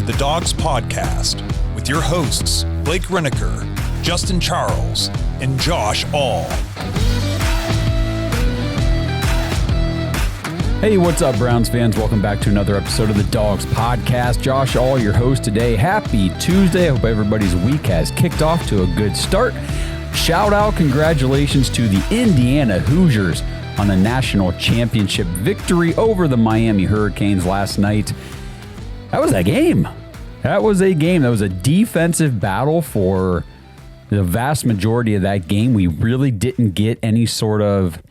the Dawgs Podcast with your hosts, Blake Reneker, Justin Charles, and Josh All. Hey, what's up, Browns fans? Welcome back to another episode of the Dawgs Podcast. Josh All, your host today. Happy Tuesday. I hope everybody's week has kicked off to a good start. Shout out, congratulations to the Indiana Hoosiers on the national championship victory over the Miami Hurricanes last night. That was a game. That was a defensive battle for the vast majority of that game. We really didn't get any sort of,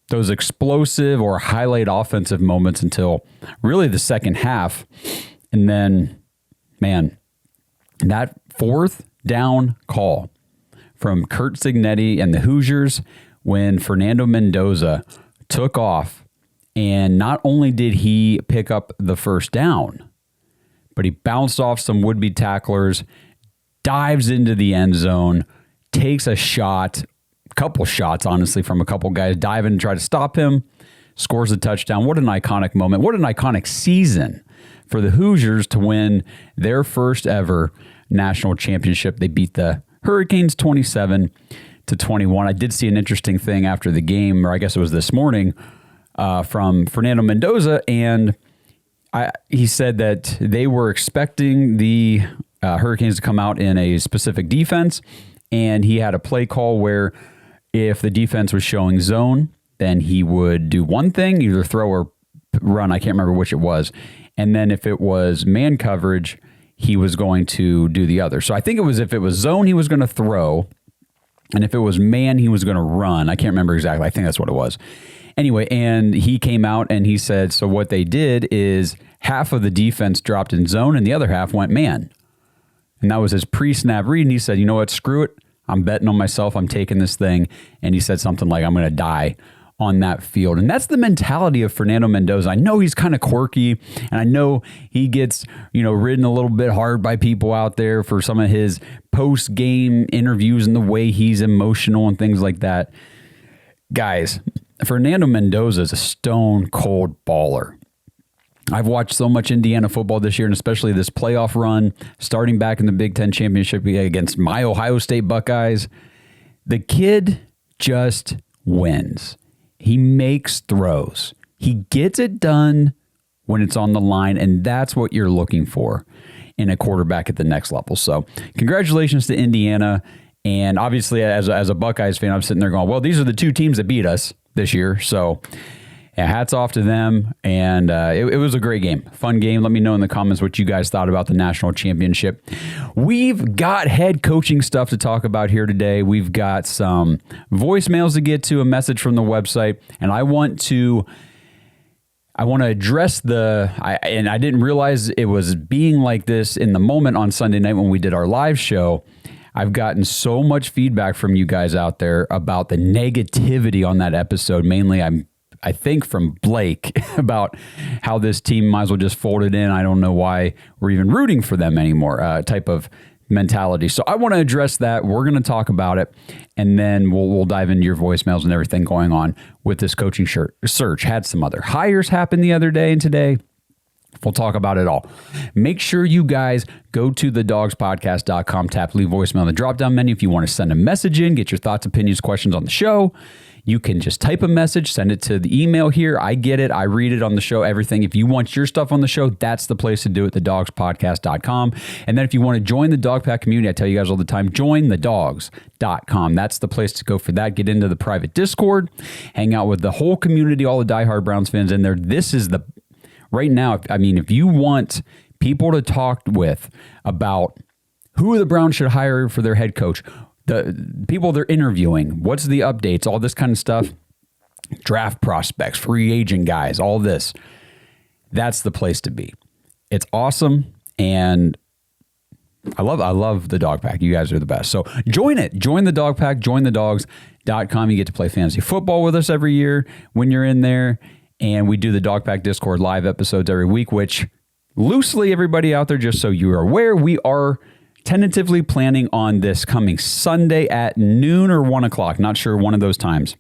those explosive or highlight offensive moments until really the second half. And then, that fourth down call from Curt Cignetti and the Hoosiers when Fernando Mendoza took off, and not only did he pick up the first down, but he bounced off some would-be tacklers, dives into the end zone, takes a couple shots, honestly, from a couple guys, dive in and try to stop him, scores a touchdown. What an iconic moment. What an iconic season for the Hoosiers to win their first ever national championship. They beat the Hurricanes 27-21. I did see an interesting thing after the game, or I guess it was this morning, from Fernando Mendoza, and he said that they were expecting the Hurricanes to come out in a specific defense, and he had a play call where if the defense was showing zone, then he would do one thing, either throw or run. I can't remember which it was. And then if it was man coverage, he was going to do the other. So I think it was if it was zone, he was going to throw, and if it was man, he was going to run. I can't remember exactly. I think that's what it was. Anyway, and he came out and he said, so what they did is half of the defense dropped in zone and the other half went man. And that was his pre-snap read. And he said, you know what, screw it. I'm betting on myself. I'm taking this thing. And he said something like, I'm going to die on that field. And that's the mentality of Fernando Mendoza. I know he's kind of quirky, and I know he gets, ridden a little bit hard by people out there for some of his post-game interviews and the way he's emotional and things like that. Guys, Fernando Mendoza is a stone-cold baller. I've watched so much Indiana football this year, and especially this playoff run, starting back in the Big Ten Championship against my Ohio State Buckeyes. The kid just wins. He makes throws. He gets it done when it's on the line, and that's what you're looking for in a quarterback at the next level. So congratulations to Indiana. And obviously, as a Buckeyes fan, I'm sitting there going, well, these are the two teams that beat us this year. So hats off to them. And it was a great game. Fun game. Let me know in the comments what you guys thought about the national championship. We've got head coaching stuff to talk about here today. We've got some voicemails to get to, a message from the website. And I want to address and I didn't realize it was being like this in the moment on Sunday night when we did our live show. I've gotten so much feedback from you guys out there about the negativity on that episode. Mainly, I think from Blake about how this team might as well just fold it in. I don't know why we're even rooting for them anymore, type of mentality. So I want to address that. We're going to talk about it, and then we'll dive into your voicemails and everything going on with this coaching search. Had some other hires happen the other day and today. We'll talk about it all. Make sure you guys go to thedawgspodcast.com, tap leave voicemail in the drop-down menu if you want to send a message in, get your thoughts, opinions, questions on the show. You can just type a message, send it to the email here. I get it. I read it on the show, everything. If you want your stuff on the show, that's the place to do it, thedawgspodcast.com. And then if you want to join the Dog Pack community, I tell you guys all the time, join thedawgs.com. That's the place to go for that. Get into the private Discord, hang out with the whole community, all the diehard Browns fans in there. This is right now, if you want people to talk with about who the Browns should hire for their head coach, the people they're interviewing, what's the updates, all this kind of stuff, draft prospects, free agent guys, all this, that's the place to be. It's awesome, and I love the Dog Pack. You guys are the best. So join it. Join the Dog Pack. Join thedawgs.com. You get to play fantasy football with us every year when you're in there. And we do the Dog Pack Discord live episodes every week, which loosely, everybody out there, just so you are aware, we are tentatively planning on this coming Sunday at noon or 1 o'clock. Not sure, one of those times.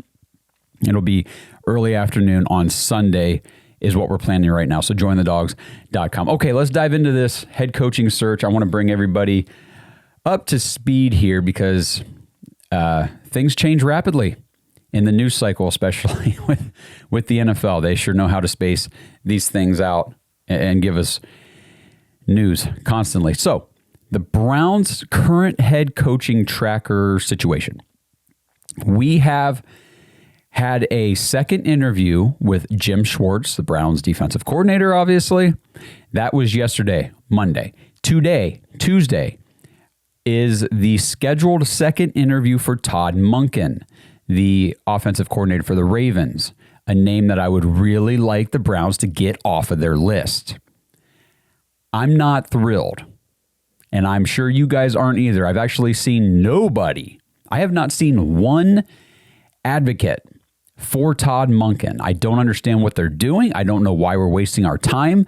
It'll be early afternoon on Sunday is what we're planning right now. So jointhedawgs.com. Okay, let's dive into this head coaching search. I want to bring everybody up to speed here because things change rapidly in the news cycle, especially with the NFL. They sure know how to space these things out and give us news constantly. So the Browns' current head coaching tracker situation. We have had a second interview with Jim Schwartz, the Browns defensive coordinator, obviously. That was yesterday, Monday. Today, Tuesday, is the scheduled second interview for Todd Monken, the offensive coordinator for the Ravens, a name that I would really like the Browns to get off of their list. I'm not thrilled, and I'm sure you guys aren't either. I've actually seen nobody. I have not seen one advocate for Todd Monken. I don't understand what they're doing. I don't know why we're wasting our time.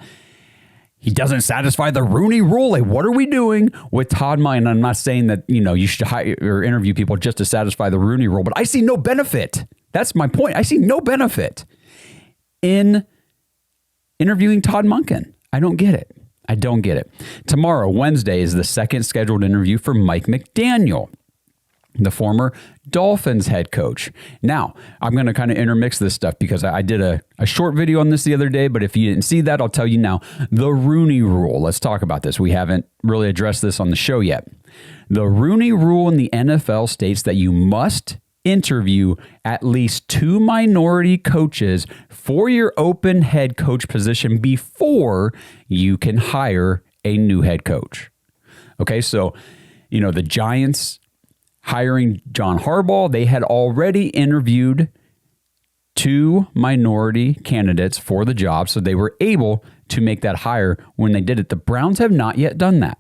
He doesn't satisfy the Rooney Rule. Like, what are we doing with Todd Monken? I'm not saying that, you should hire or interview people just to satisfy the Rooney Rule, but I see no benefit. That's my point. I see no benefit in interviewing Todd Monken. I don't get it. Tomorrow, Wednesday, is the second scheduled interview for Mike McDaniel, the former Dolphins head coach. Now, I'm going to kind of intermix this stuff because I did a short video on this the other day, but if you didn't see that, I'll tell you now. The Rooney Rule. Let's talk about this. We haven't really addressed this on the show yet. The Rooney Rule in the NFL states that you must interview at least 2 minority coaches for your open head coach position before you can hire a new head coach. Okay, so, the Giants hiring John Harbaugh, they had already interviewed 2 minority candidates for the job, so they were able to make that hire when they did it. The Browns have not yet done that.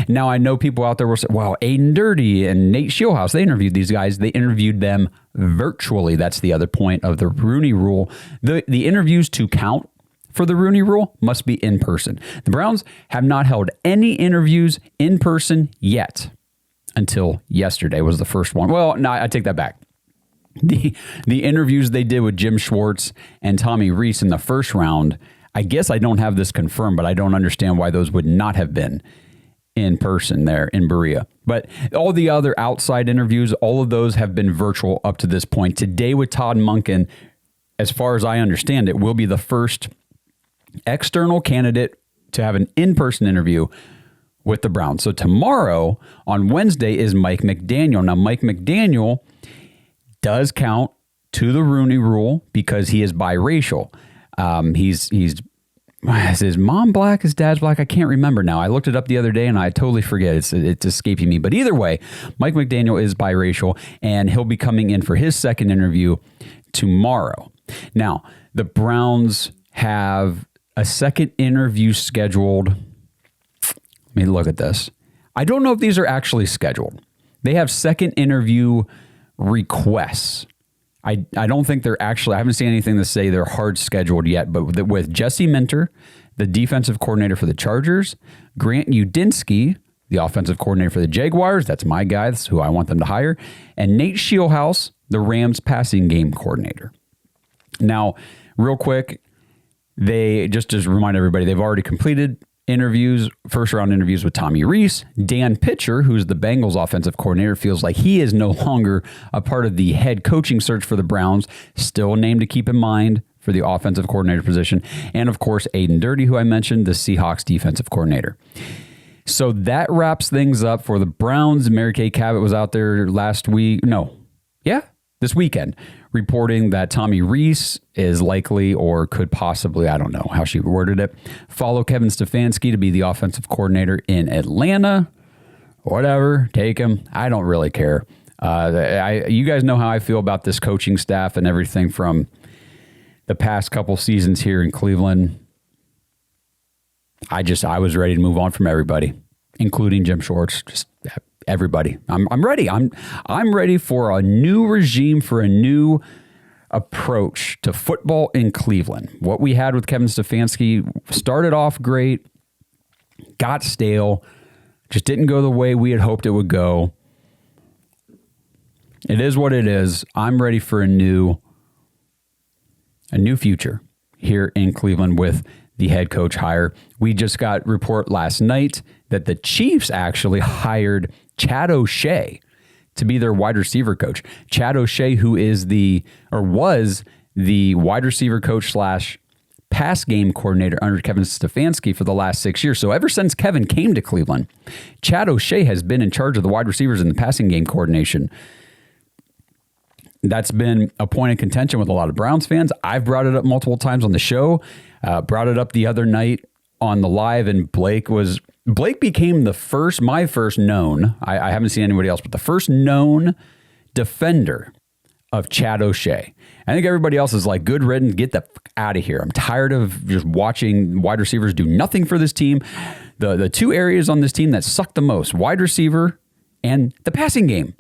Now, I know people out there will say, well, Aiden Dirty and Nate Shieldhouse, they interviewed these guys. They interviewed them virtually. That's the other point of the Rooney Rule. The interviews to count for the Rooney Rule must be in person. The Browns have not held any interviews in person yet. Until yesterday was the first one. Well, no, I take that back. The interviews they did with Jim Schwartz and Tommy Rees in the first round, I guess I don't have this confirmed, but I don't understand why those would not have been in person there in Berea. But all the other outside interviews, all of those have been virtual up to this point. Today with Todd Monken, as far as I understand it, will be the first external candidate to have an in-person interview with the Browns. So tomorrow, on Wednesday, is Mike McDaniel. Now, Mike McDaniel does count to the Rooney Rule because he is biracial. Is his mom black? His dad's black? I can't remember now. I looked it up the other day and I totally forget. It's escaping me. But either way, Mike McDaniel is biracial and he'll be coming in for his second interview tomorrow. Now, the Browns have a second interview scheduled. Let me look at this. I don't know if these are actually scheduled. They have second interview requests. I don't think they're actually, I haven't seen anything to say they're hard scheduled yet, but with Jesse Minter, the defensive coordinator for the Chargers, Grant Udinsky, the offensive coordinator for the Jaguars, that's my guy, that's who I want them to hire, and Nate Shieldhouse, the Rams passing game coordinator. Now, real quick, they, just to remind everybody, they've already completed interviews, first round interviews with Tommy Rees. Dan Pitcher, who's the Bengals offensive coordinator, feels like he is no longer a part of the head coaching search for the Browns. Still a name to keep in mind for the offensive coordinator position. And of course, Aiden Dirty, who I mentioned, the Seahawks defensive coordinator. So that wraps things up for the Browns. Mary Kay Cabot was out there this weekend, reporting that Tommy Rees is likely or could possibly, I don't know how she worded it, follow Kevin Stefanski to be the offensive coordinator in Atlanta. Whatever, take him. I don't really care. You guys know how I feel about this coaching staff and everything from the past couple seasons here in Cleveland. I was ready to move on from everybody, including Jim Schwartz. Just everybody. I'm ready. I'm ready for a new regime, for a new approach to football in Cleveland. What we had with Kevin Stefanski started off great, got stale, just didn't go the way we had hoped it would go. It is what it is. I'm ready for a new future here in Cleveland with the head coach hire. We just got report last night that the Chiefs actually hired Chad O'Shea to be their wide receiver coach. Chad O'Shea, who was the wide receiver coach / pass game coordinator under Kevin Stefanski for the last 6 years. So ever since Kevin came to Cleveland, Chad O'Shea has been in charge of the wide receivers and the passing game coordination. That's been a point of contention with a lot of Browns fans. I've brought it up multiple times on the show, brought it up the other night on the live, and Blake became my first known, I haven't seen anybody else, but the first known defender of Chad O'Shea. I think everybody else is like, good riddance, get the fuck out of here. I'm tired of just watching wide receivers do nothing for this team. The two areas on this team that suck the most, wide receiver and the passing game.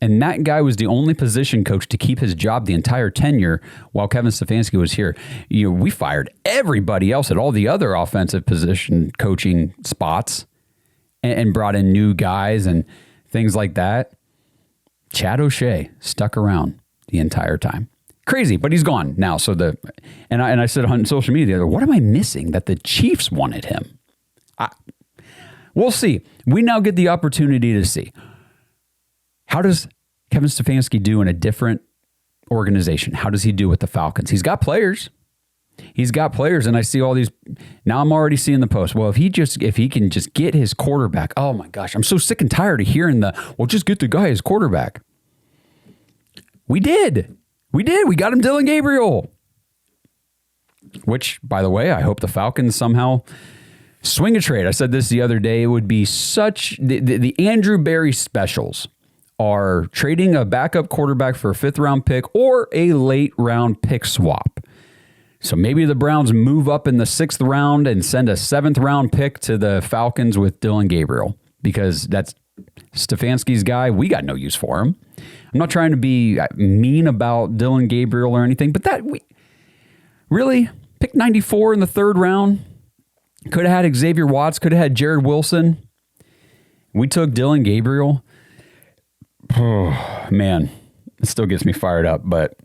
And that guy was the only position coach to keep his job the entire tenure while Kevin Stefanski was here. We fired everybody else at all the other offensive position coaching spots and brought in new guys and things like that. Chad O'Shea stuck around the entire time. Crazy, but he's gone now. So I said on social media, what am I missing that the Chiefs wanted him? We'll see. We now get the opportunity to see. How does Kevin Stefanski do in a different organization? How does he do with the Falcons? He's got players. And I see all these. Now I'm already seeing the post. Well, if he can just get his quarterback. Oh my gosh, I'm so sick and tired of hearing just get the guy his quarterback. We did. We got him Dylan Gabriel. Which, by the way, I hope the Falcons somehow swing a trade. I said this the other day. It would be such the Andrew Berry specials are trading a backup quarterback for a 5th round pick or a late round pick swap. So maybe the Browns move up in the 6th round and send a 7th round pick to the Falcons with Dylan Gabriel, because that's Stefanski's guy. We got no use for him. I'm not trying to be mean about Dylan Gabriel or anything, but we really picked 94 in the 3rd round. Could have had Xavier Watts, could have had Jared Wilson. We took Dylan Gabriel. Oh, man, it still gets me fired up, but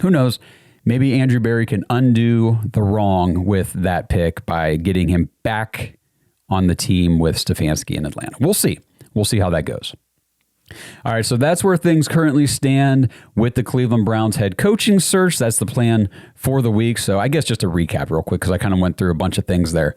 who knows? Maybe Andrew Berry can undo the wrong with that pick by getting him back on the team with Stefanski in Atlanta. We'll see. We'll see how that goes. All right, so that's where things currently stand with the Cleveland Browns head coaching search. That's the plan for the week. So I guess just to recap real quick, because I kind of went through a bunch of things there.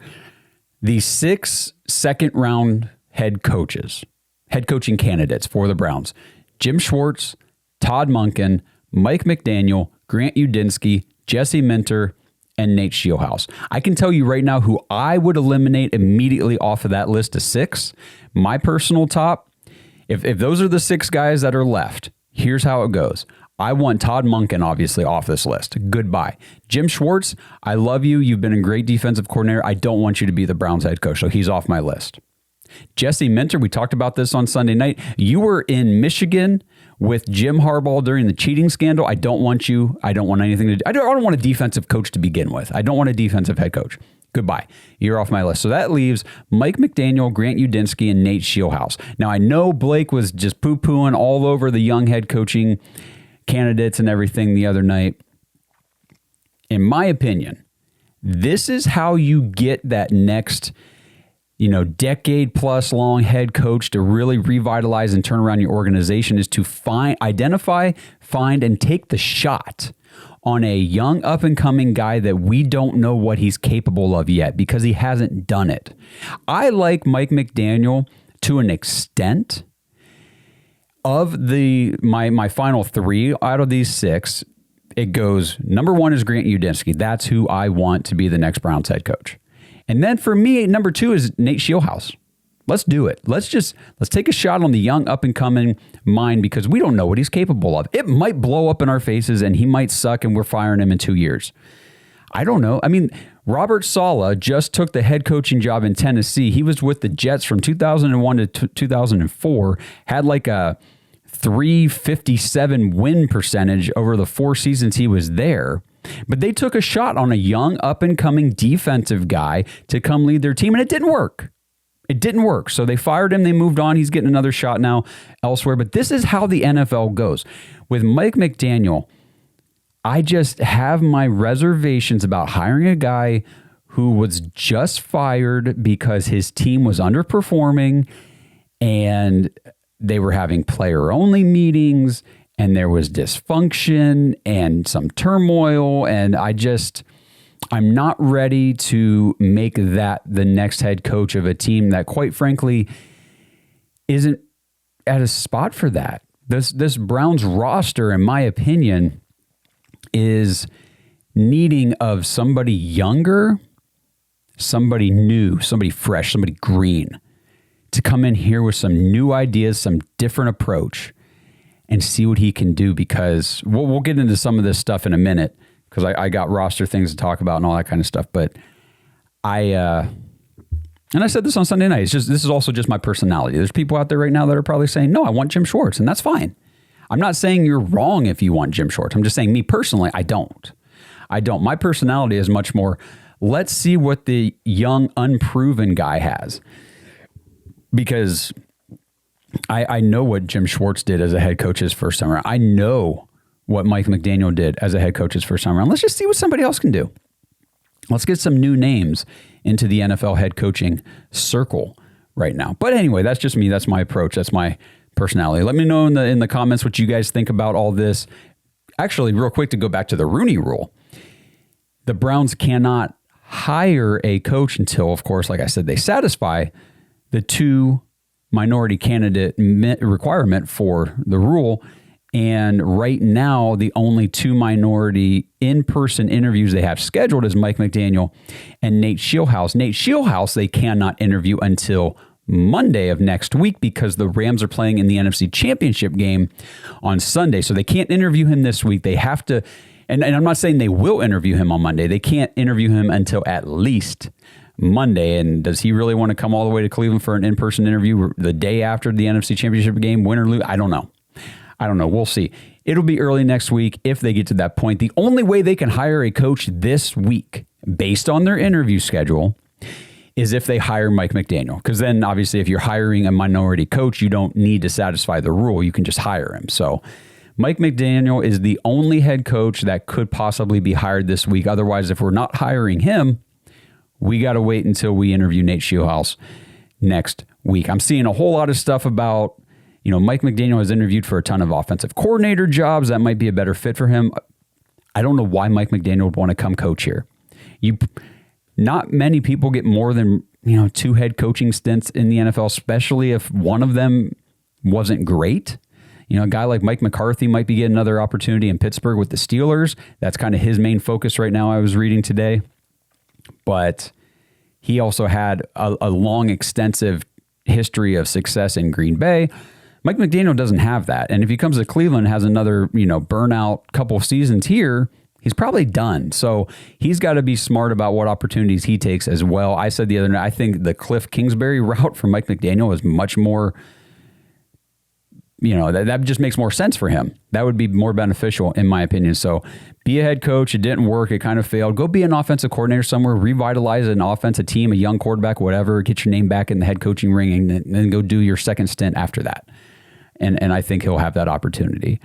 The 6 second-round head coaching candidates for the Browns: Jim Schwartz, Todd Monken, Mike McDaniel, Grant Udinsky, Jesse Minter, and Nate Scheelhaus. I can tell you right now who I would eliminate immediately off of that list of 6. My personal top, if those are the 6 guys that are left, here's how it goes. I want Todd Monken, obviously, off this list. Goodbye. Jim Schwartz, I love you. You've been a great defensive coordinator. I don't want you to be the Browns head coach, so he's off my list. Jesse Minter, we talked about this on Sunday night. You were in Michigan with Jim Harbaugh during the cheating scandal. I don't want you. I don't want anything to do. I don't want a defensive coach to begin with. I don't want a defensive head coach. Goodbye. You're off my list. So that leaves Mike McDaniel, Grant Udinsky, and Nate Scheelhaus. Now, I know Blake was just poo-pooing all over the young head coaching candidates and everything the other night. In my opinion, this is how you get that next decade plus long head coach to really revitalize and turn around your organization, is to identify, find, and take the shot on a young up and coming guy that we don't know what he's capable of yet because he hasn't done it. I like Mike McDaniel to an extent. Of my final 3 out of these 6, it goes, number 1 is Grant Udinsky. That's who I want to be the next Browns head coach. And then for me, number 2 is Nate Scheelhaus. Let's do it. Let's take a shot on the young up-and-coming mind, because we don't know what he's capable of. It might blow up in our faces and he might suck and we're firing him in 2 years. I don't know. I mean, Robert Saleh just took the head coaching job in Tennessee. He was with the Jets from 2001 to 2004, had like a 357 win percentage over the 4 seasons he was there. But they took a shot on a young up-and-coming defensive guy to come lead their team, and it didn't work. It didn't work. So they fired him. They moved on. He's getting another shot now elsewhere. But this is how the NFL goes. With Mike McDaniel, I just have my reservations about hiring a guy who was just fired because his team was underperforming and they were having player-only meetings and there was dysfunction and some turmoil. And I'm not ready to make that the next head coach of a team that, quite frankly, isn't at a spot for that. This Browns roster, in my opinion, is needing of somebody younger, somebody new, somebody fresh, somebody green to come in here with some new ideas, some different approach, and see what he can do. Because we'll get into some of this stuff in a minute, because I got roster things to talk about and all that kind of stuff. But and I said this on Sunday night, this is also just my personality. There's people out there right now that are probably saying, no, I want Jim Schwartz, and that's fine. I'm not saying you're wrong if you want Jim Schwartz. I'm just saying, me personally, I don't. My personality is much more, let's see what the young, unproven guy has. Because I know what Jim Schwartz did as a head coach his first time around. I know what Mike McDaniel did as a head coach his first time around. Let's just see what somebody else can do. Let's get some new names into the NFL head coaching circle right now. But anyway, that's just me. That's my approach. That's my personality. Let me know in the comments what you guys think about all this. Actually, real quick, to go back to the Rooney Rule, the Browns cannot hire a coach until, of course, like I said, they satisfy the 2 minority candidate requirement for the rule. And right now, the only 2 minority in-person interviews they have scheduled is Mike McDaniel and Nate Scheelhaase. Nate Scheelhaase, they cannot interview until Monday of next week because the Rams are playing in the NFC Championship game on Sunday. So they can't interview him this week. They have to, and I'm not saying they will interview him on Monday. They can't interview him until at least Monday. And does he really want to come all the way to Cleveland for an in-person interview the day after the NFC Championship game, win or lose? I don't know. We'll see. It'll be early next week if they get to that point. The only way they can hire a coach this week, based on their interview schedule, is if they hire Mike McDaniel. Because then, obviously, if you're hiring a minority coach, you don't need to satisfy the rule. You can just hire him. So Mike McDaniel is the only head coach that could possibly be hired this week. Otherwise, if we're not hiring him, we got to wait until we interview Nate Scheelhaase next week. I'm seeing a whole lot of stuff about, Mike McDaniel has interviewed for a ton of offensive coordinator jobs. That might be a better fit for him. I don't know why Mike McDaniel would want to come coach here. Not many people get more than 2 head coaching stints in the NFL, especially if one of them wasn't great. A guy like Mike McCarthy might be getting another opportunity in Pittsburgh with the Steelers. That's kind of his main focus right now, I was reading today. But he also had a long, extensive history of success in Green Bay. Mike McDaniel doesn't have that. And if he comes to Cleveland and has another, burnout couple seasons here, he's probably done. So he's got to be smart about what opportunities he takes as well. I said the other night, I think the Cliff Kingsbury route for Mike McDaniel is much more, that just makes more sense for him. That would be more beneficial in my opinion. So be a head coach. It didn't work. It kind of failed. Go be an offensive coordinator somewhere, revitalize an offense, a team, a young quarterback, whatever, get your name back in the head coaching ring and then go do your second stint after that. And I think he'll have that opportunity.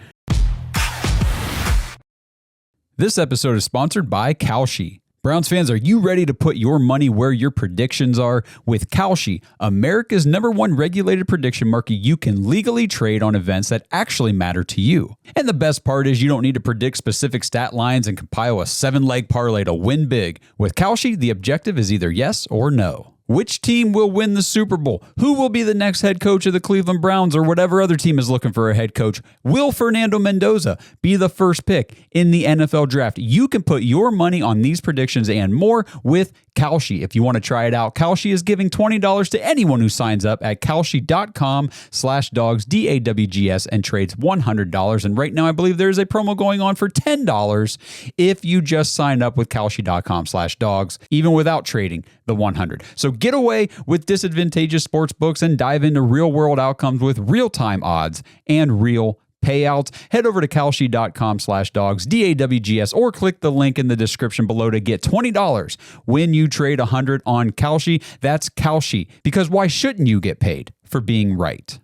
This episode is sponsored by Kalshi. Browns fans, are you ready to put your money where your predictions are? With Kalshi, America's #1 regulated prediction market, you can legally trade on events that actually matter to you. And the best part is you don't need to predict specific stat lines and compile a 7-leg parlay to win big. With Kalshi, the objective is either yes or no. Which team will win the Super Bowl? Who will be the next head coach of the Cleveland Browns or whatever other team is looking for a head coach? Will Fernando Mendoza be the first pick in the NFL draft? You can put your money on these predictions and more with Kalshi. If you want to try it out, Kalshi is giving $20 to anyone who signs up at kalshi.com/Dawgs, DAWGS, and trades $100. And right now, I believe there's a promo going on for $10 if you just sign up with kalshi.com/Dawgs, even without trading the $100. So get away with disadvantageous sports books and dive into real world outcomes with real-time odds and real payouts. Head over to kalshi.com/Dawgs, DAWGS, or click the link in the description below to get $20 when you trade $100 on Kalshi. That's Kalshi, because why shouldn't you get paid for being right?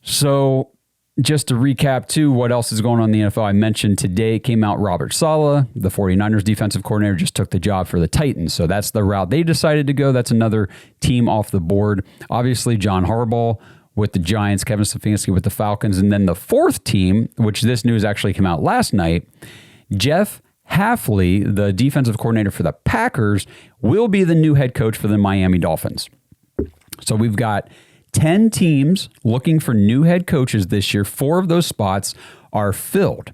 So just to recap, too, what else is going on in the NFL? I mentioned today came out Robert Saleh, the 49ers defensive coordinator, just took the job for the Titans. So that's the route they decided to go. That's another team off the board. Obviously, John Harbaugh with the Giants, Kevin Stefanski with the Falcons. And then the fourth team, which this news actually came out last night, Jeff Hafley, the defensive coordinator for the Packers, will be the new head coach for the Miami Dolphins. So we've got 10 teams looking for new head coaches this year. 4 of those spots are filled.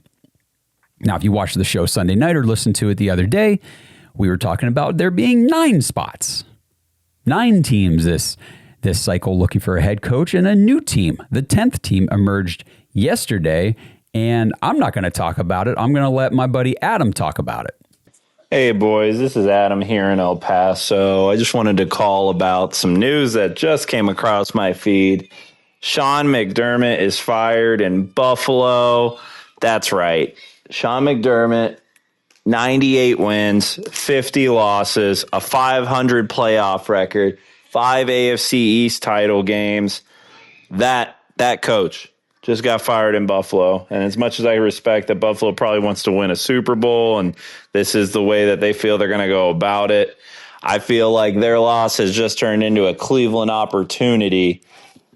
Now, if you watched the show Sunday night or listened to it the other day, we were talking about there being 9 spots. 9 teams this cycle looking for a head coach, and a new team. The 10th team emerged yesterday, and I'm not going to talk about it. I'm going to let my buddy Adam talk about it. Hey boys, this is Adam here in El Paso. I just wanted to call about some news that just came across my feed. Sean McDermott is fired in Buffalo. That's right. Sean McDermott, 98 wins, 50 losses, a 500 playoff record, 5 AFC East title games. That coach just got fired in Buffalo. And as much as I respect that Buffalo probably wants to win a Super Bowl and this is the way that they feel they're going to go about it, I feel like their loss has just turned into a Cleveland opportunity,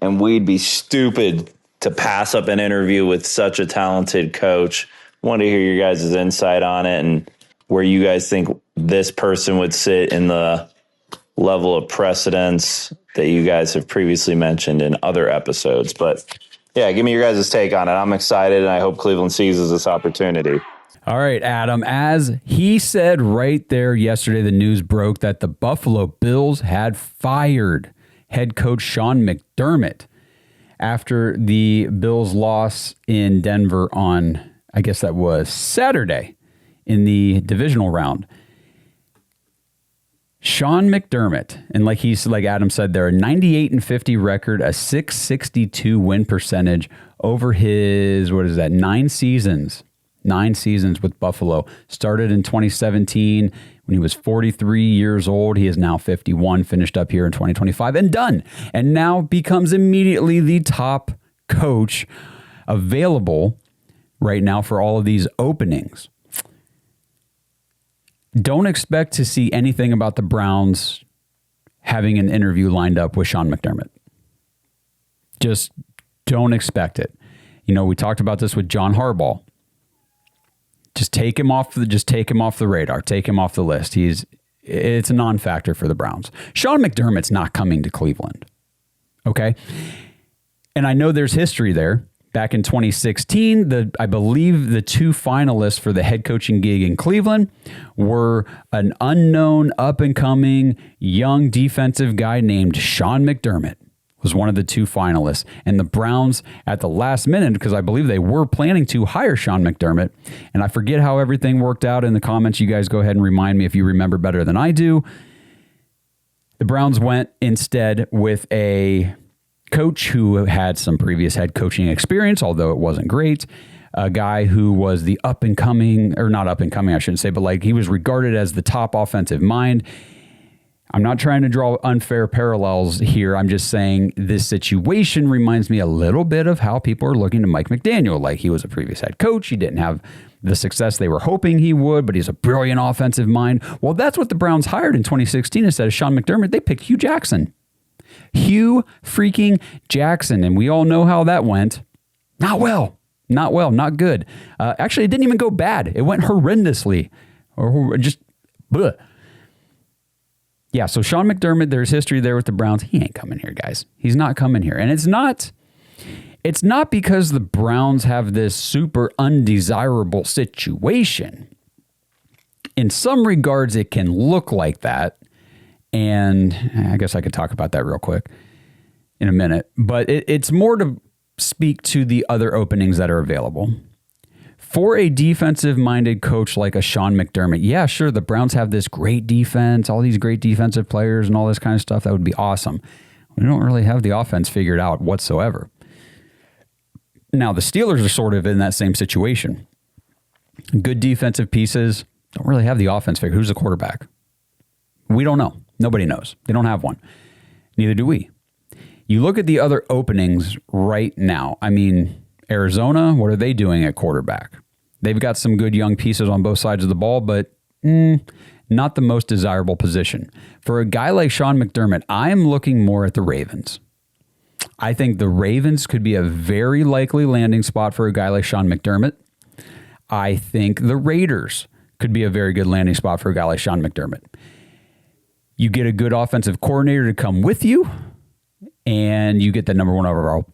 and we'd be stupid to pass up an interview with such a talented coach. I want to hear your guys' insight on it and where you guys think this person would sit in the level of precedence that you guys have previously mentioned in other episodes. But yeah, give me your guys' take on it. I'm excited, and I hope Cleveland seizes this opportunity. All right, Adam, as he said right there yesterday, the news broke that the Buffalo Bills had fired head coach Sean McDermott after the Bills' loss in Denver on, I guess that was Saturday in the divisional round. Sean McDermott, and like Adam said there, a 98-50 record, a 662 win percentage over his, 9 seasons. 9 seasons with Buffalo. Started in 2017 when he was 43 years old. He is now 51, finished up here in 2025 and done. And now becomes immediately the top coach available right now for all of these openings. Don't expect to see anything about the Browns having an interview lined up with Sean McDermott. Just don't expect it. You know, we talked about this with John Harbaugh. Just take him off the radar. Take him off the list. It's a non-factor for the Browns. Sean McDermott's not coming to Cleveland. Okay? And I know there's history there. Back in 2016, I believe the 2 finalists for the head coaching gig in Cleveland were an unknown, up-and-coming, young defensive guy named Sean McDermott was one of the 2 finalists. And the Browns, at the last minute, because I believe they were planning to hire Sean McDermott, and I forget how everything worked out in the comments. You guys go ahead and remind me if you remember better than I do. The Browns went instead with a coach who had some previous head coaching experience, although it wasn't great. A guy who was the up-and-coming, or not up-and-coming, I shouldn't say, but like he was regarded as the top offensive mind. I'm not trying to draw unfair parallels here. I'm just saying this situation reminds me a little bit of how people are looking to Mike McDaniel. Like he was a previous head coach. He didn't have the success they were hoping he would, but he's a brilliant offensive mind. Well, that's what the Browns hired in 2016 instead of Sean McDermott. They picked Hugh Jackson. Hugh freaking Jackson. And we all know how that went. Not well, not good. Actually, it didn't even go bad. It went horrendously. Or just, bleh. Yeah, so Sean McDermott, there's history there with the Browns. He ain't coming here, guys. He's not coming here. And it's not because the Browns have this super undesirable situation. In some regards, it can look like that. And I guess I could talk about that real quick in a minute. But it's more to speak to the other openings that are available. For a defensive-minded coach like a Sean McDermott, yeah, sure, the Browns have this great defense, all these great defensive players and all this kind of stuff. That would be awesome. We don't really have the offense figured out whatsoever. Now, the Steelers are sort of in that same situation. Good defensive pieces, don't really have the offense figured. Who's the quarterback? We don't know. Nobody knows. They don't have one. Neither do we. You look at the other openings right now. I mean, Arizona, what are they doing at quarterback? They've got some good young pieces on both sides of the ball, but not the most desirable position. For a guy like Sean McDermott, I am looking more at the Ravens. I think the Ravens could be a very likely landing spot for a guy like Sean McDermott. I think the Raiders could be a very good landing spot for a guy like Sean McDermott. You get a good offensive coordinator to come with you, and you get the number one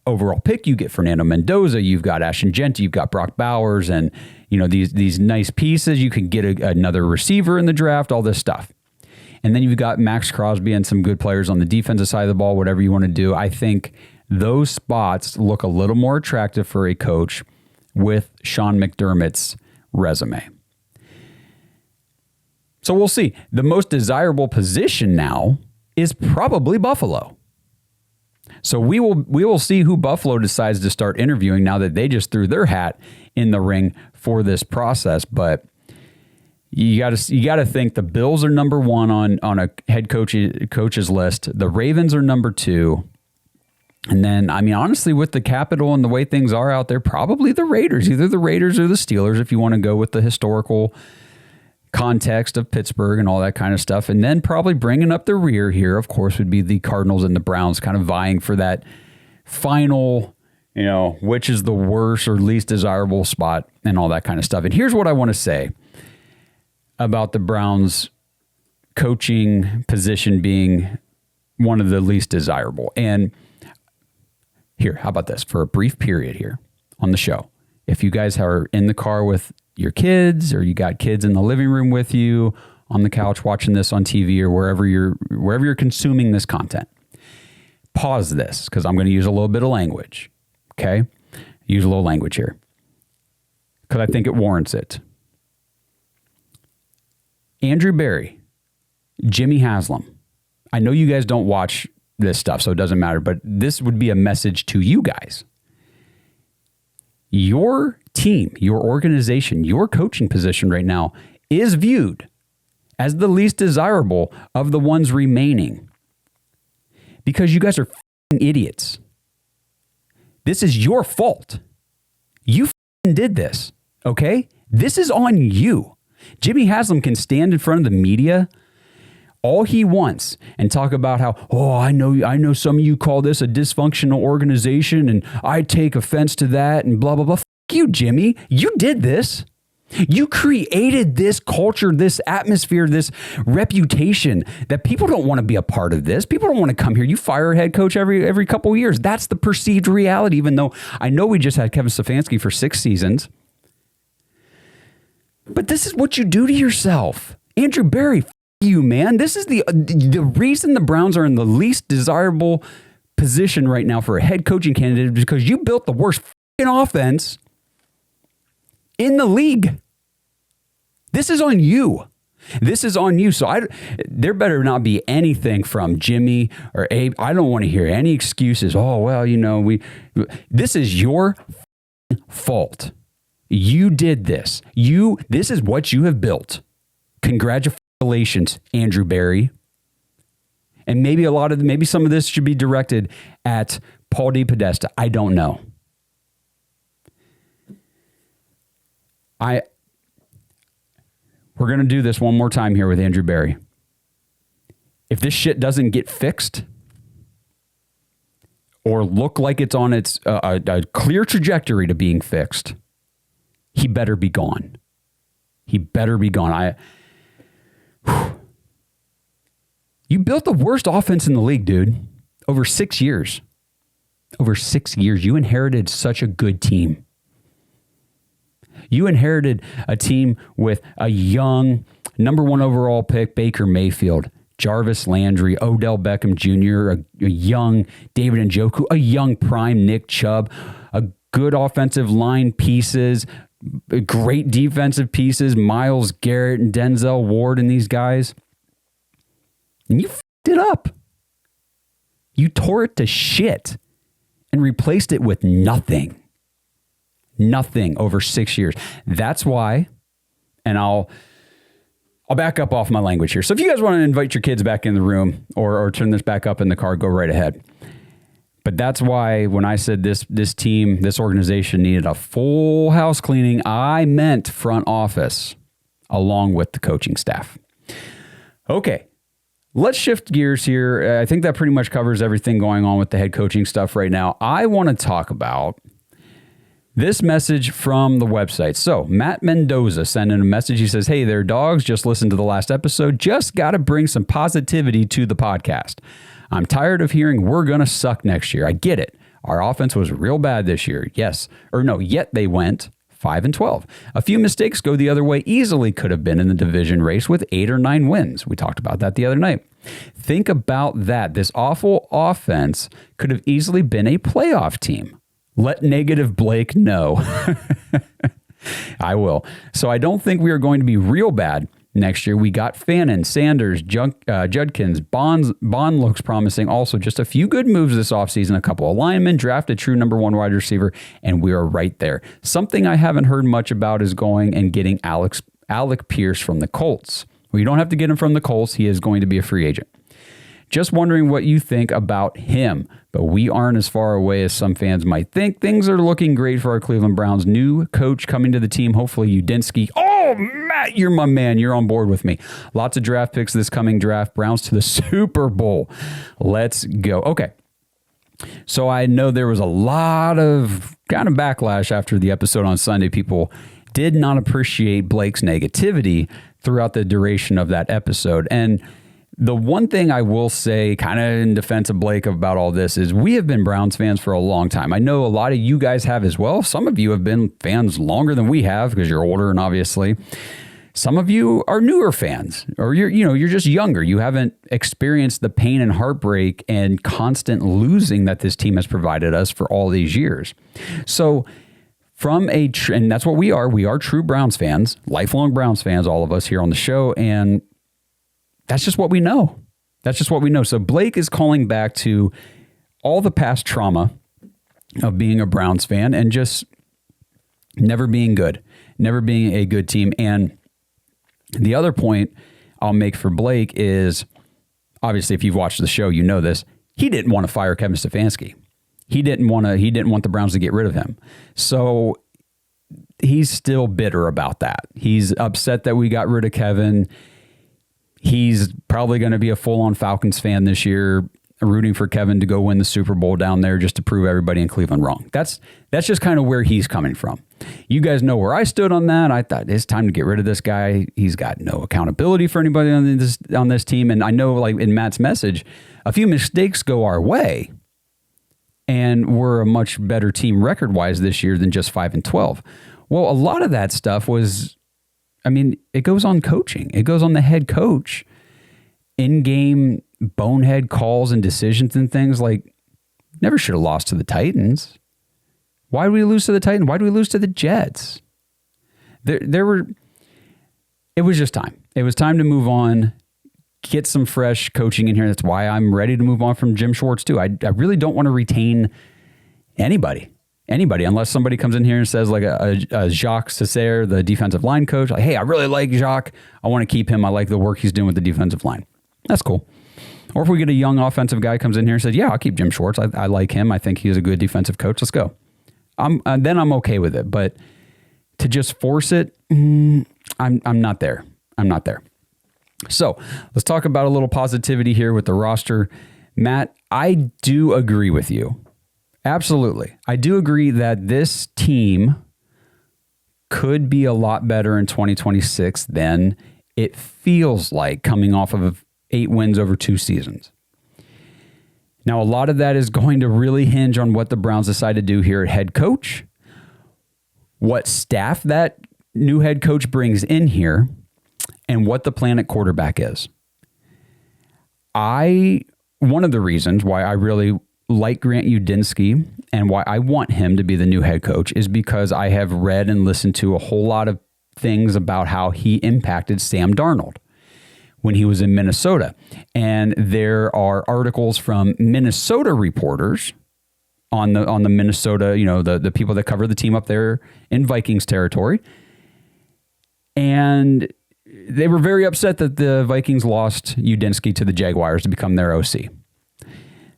overall pick. You get Fernando Mendoza. You've got Ashton Genty. You've got Brock Bowers, and these nice pieces. You can get another receiver in the draft. All this stuff, and then you've got Max Crosby and some good players on the defensive side of the ball. Whatever you want to do, I think those spots look a little more attractive for a coach with Sean McDermott's resume. So we'll see. The most desirable position now is probably Buffalo. So we will see who Buffalo decides to start interviewing now that they just threw their hat in the ring for this process. But you got to think the Bills are number one on a head coach's list. The Ravens are number two. And then, I mean, honestly, with the capital and the way things are out there, probably the Raiders, either the Raiders or the Steelers, if you want to go with the historical context of Pittsburgh and all that kind of stuff. And then probably bringing up the rear here, of course, would be the Cardinals and the Browns kind of vying for that final, which is the worst or least desirable spot and all that kind of stuff. And here's what I want to say about the Browns coaching position being one of the least desirable. And here, how about this? For a brief period here on the show, if you guys are in the car with your kids, or you got kids in the living room with you, on the couch watching this on TV, or wherever you're consuming this content, pause this, because I'm going to use a little bit of language. Okay? Use a little language here, because I think it warrants it. Andrew Berry, Jimmy Haslam. I know you guys don't watch this stuff, so it doesn't matter, but this would be a message to you guys. Your team, your organization, your coaching position right now is viewed as the least desirable of the ones remaining, because you guys are f***ing idiots. This is your fault. You f***ing did this, okay? This is on you. Jimmy Haslam can stand in front of the media all he wants and talk about how, I know some of you call this a dysfunctional organization and I take offense to that and blah, blah, blah. F*** you, Jimmy. You did this. You created this culture, this atmosphere, this reputation that people don't want to be a part of this. People don't want to come here. You fire a head coach every couple of years. That's the perceived reality, even though I know we just had Kevin Stefanski for 6 seasons. But this is what you do to yourself. Andrew Berry, you, man. This is the reason the Browns are in the least desirable position right now for a head coaching candidate, is because you built the worst offense in the league. This is on you. This is on you. So there better not be anything from Jimmy or Abe. I don't want to hear any excuses. This is your fault. You did this. This is what you have built. Congratulations, Andrew Berry. And maybe some of this should be directed at Paul DePodesta. I don't know. We're going to do this one more time here with Andrew Berry. If this shit doesn't get fixed or look like it's on a clear trajectory to being fixed, he better be gone. He better be gone. You built the worst offense in the league, dude. Over 6 years. Over 6 years. You inherited such a good team. You inherited a team with a young number 1 overall pick, Baker Mayfield, Jarvis Landry, Odell Beckham Jr., a young David Njoku, a young prime Nick Chubb, a good offensive line pieces, great defensive pieces, Myles Garrett and Denzel Ward and these guys. And you f***ed it up. You tore it to shit and replaced it with nothing. Nothing over 6 years. That's why, and I'll back up off my language here. So if you guys want to invite your kids back in the room or turn this back up in the car, go right ahead. But that's why when I said this team, this organization needed a full house cleaning, I meant front office along with the coaching staff. Okay, let's shift gears here. I think that pretty much covers everything going on with the head coaching stuff right now. I want to talk about this message from the website. So Matt Mendoza sent in a message. He says, "Hey there, Dawgs. Just listened to the last episode. Just got to bring some positivity to the podcast. I'm tired of hearing we're going to suck next year. I get it. Our offense was real bad this year. Yet they went 5-12. A few mistakes go the other way. Easily could have been in the division race with 8 or 9 wins. We talked about that the other night. Think about that. This awful offense could have easily been a playoff team. Let negative Blake know." I will. So I don't think we are going to be real bad next year. We got Fannin, Sanders, Judkins, Bond looks promising. Also, just a few good moves this offseason, a couple of linemen, drafted true number 1 wide receiver, and we are right there. Something I haven't heard much about is going and getting Alec Pierce from the Colts. Well, you don't have to get him from the Colts. He is going to be a free agent. Just wondering what you think about him, but we aren't as far away as some fans might think. Things are looking great for our Cleveland Browns. New coach coming to the team, hopefully Udinsky. Oh, Matt, you're my man. You're on board with me. Lots of draft picks this coming draft. Browns to the Super Bowl. Let's go. Okay. So I know there was a lot of kind of backlash after the episode on Sunday. People did not appreciate Blake's negativity throughout the duration of that episode. And the one thing I will say kind of in defense of Blake about all this is we have been Browns fans for a long time. I know a lot of you guys have as well. Some of you have been fans longer than we have because you're older, and obviously some of you are newer fans, or you're just younger. You haven't experienced the pain and heartbreak and constant losing that this team has provided us for all these years. So and that's what we are. We are true Browns fans, lifelong Browns fans, all of us here on the show, and that's just what we know. That's just what we know. So Blake is calling back to all the past trauma of being a Browns fan and just never being good, never being a good team. And the other point I'll make for Blake is, obviously, if you've watched the show, you know this. He didn't want to fire Kevin Stefanski. He didn't want the Browns to get rid of him. So he's still bitter about that. He's upset that we got rid of Kevin. He's probably going to be a full-on Falcons fan this year, rooting for Kevin to go win the Super Bowl down there just to prove everybody in Cleveland wrong. That's just kind of where he's coming from. You guys know where I stood on that. I thought it's time to get rid of this guy. He's got no accountability for anybody on this team. And I know, like in Matt's message, a few mistakes go our way, and we're a much better team record-wise this year than just 5-12. Well, a lot of that stuff was, it goes on coaching. It goes on the head coach. In-game bonehead calls and decisions and things like never should have lost to the Titans. Why did we lose to the Titans? Why did we lose to the Jets? It was just time. It was time to move on, get some fresh coaching in here. That's why I'm ready to move on from Jim Schwartz too. I really don't want to retain anybody, unless somebody comes in here and says like a Jacques Cesare, the defensive line coach, like, hey, I really like Jacques. I want to keep him. I like the work he's doing with the defensive line. That's cool. Or if we get a young offensive guy comes in here and says, yeah, I'll keep Jim Schwartz. I like him. I think he's a good defensive coach. Let's go. Then I'm okay with it. But to just force it, I'm not there. I'm not there. So let's talk about a little positivity here with the roster. Matt, I do agree with you. Absolutely. I do agree that this team could be a lot better in 2026 than it feels like coming off of 8 wins over 2 seasons. Now, a lot of that is going to really hinge on what the Browns decide to do here at head coach, what staff that new head coach brings in here, and what the plan at quarterback is. One of the reasons why I really like Grant Udinsky and why I want him to be the new head coach is because I have read and listened to a whole lot of things about how he impacted Sam Darnold when he was in Minnesota. And there are articles from Minnesota reporters on the Minnesota, the people that cover the team up there in Vikings territory. And they were very upset that the Vikings lost Udinsky to the Jaguars to become their OC.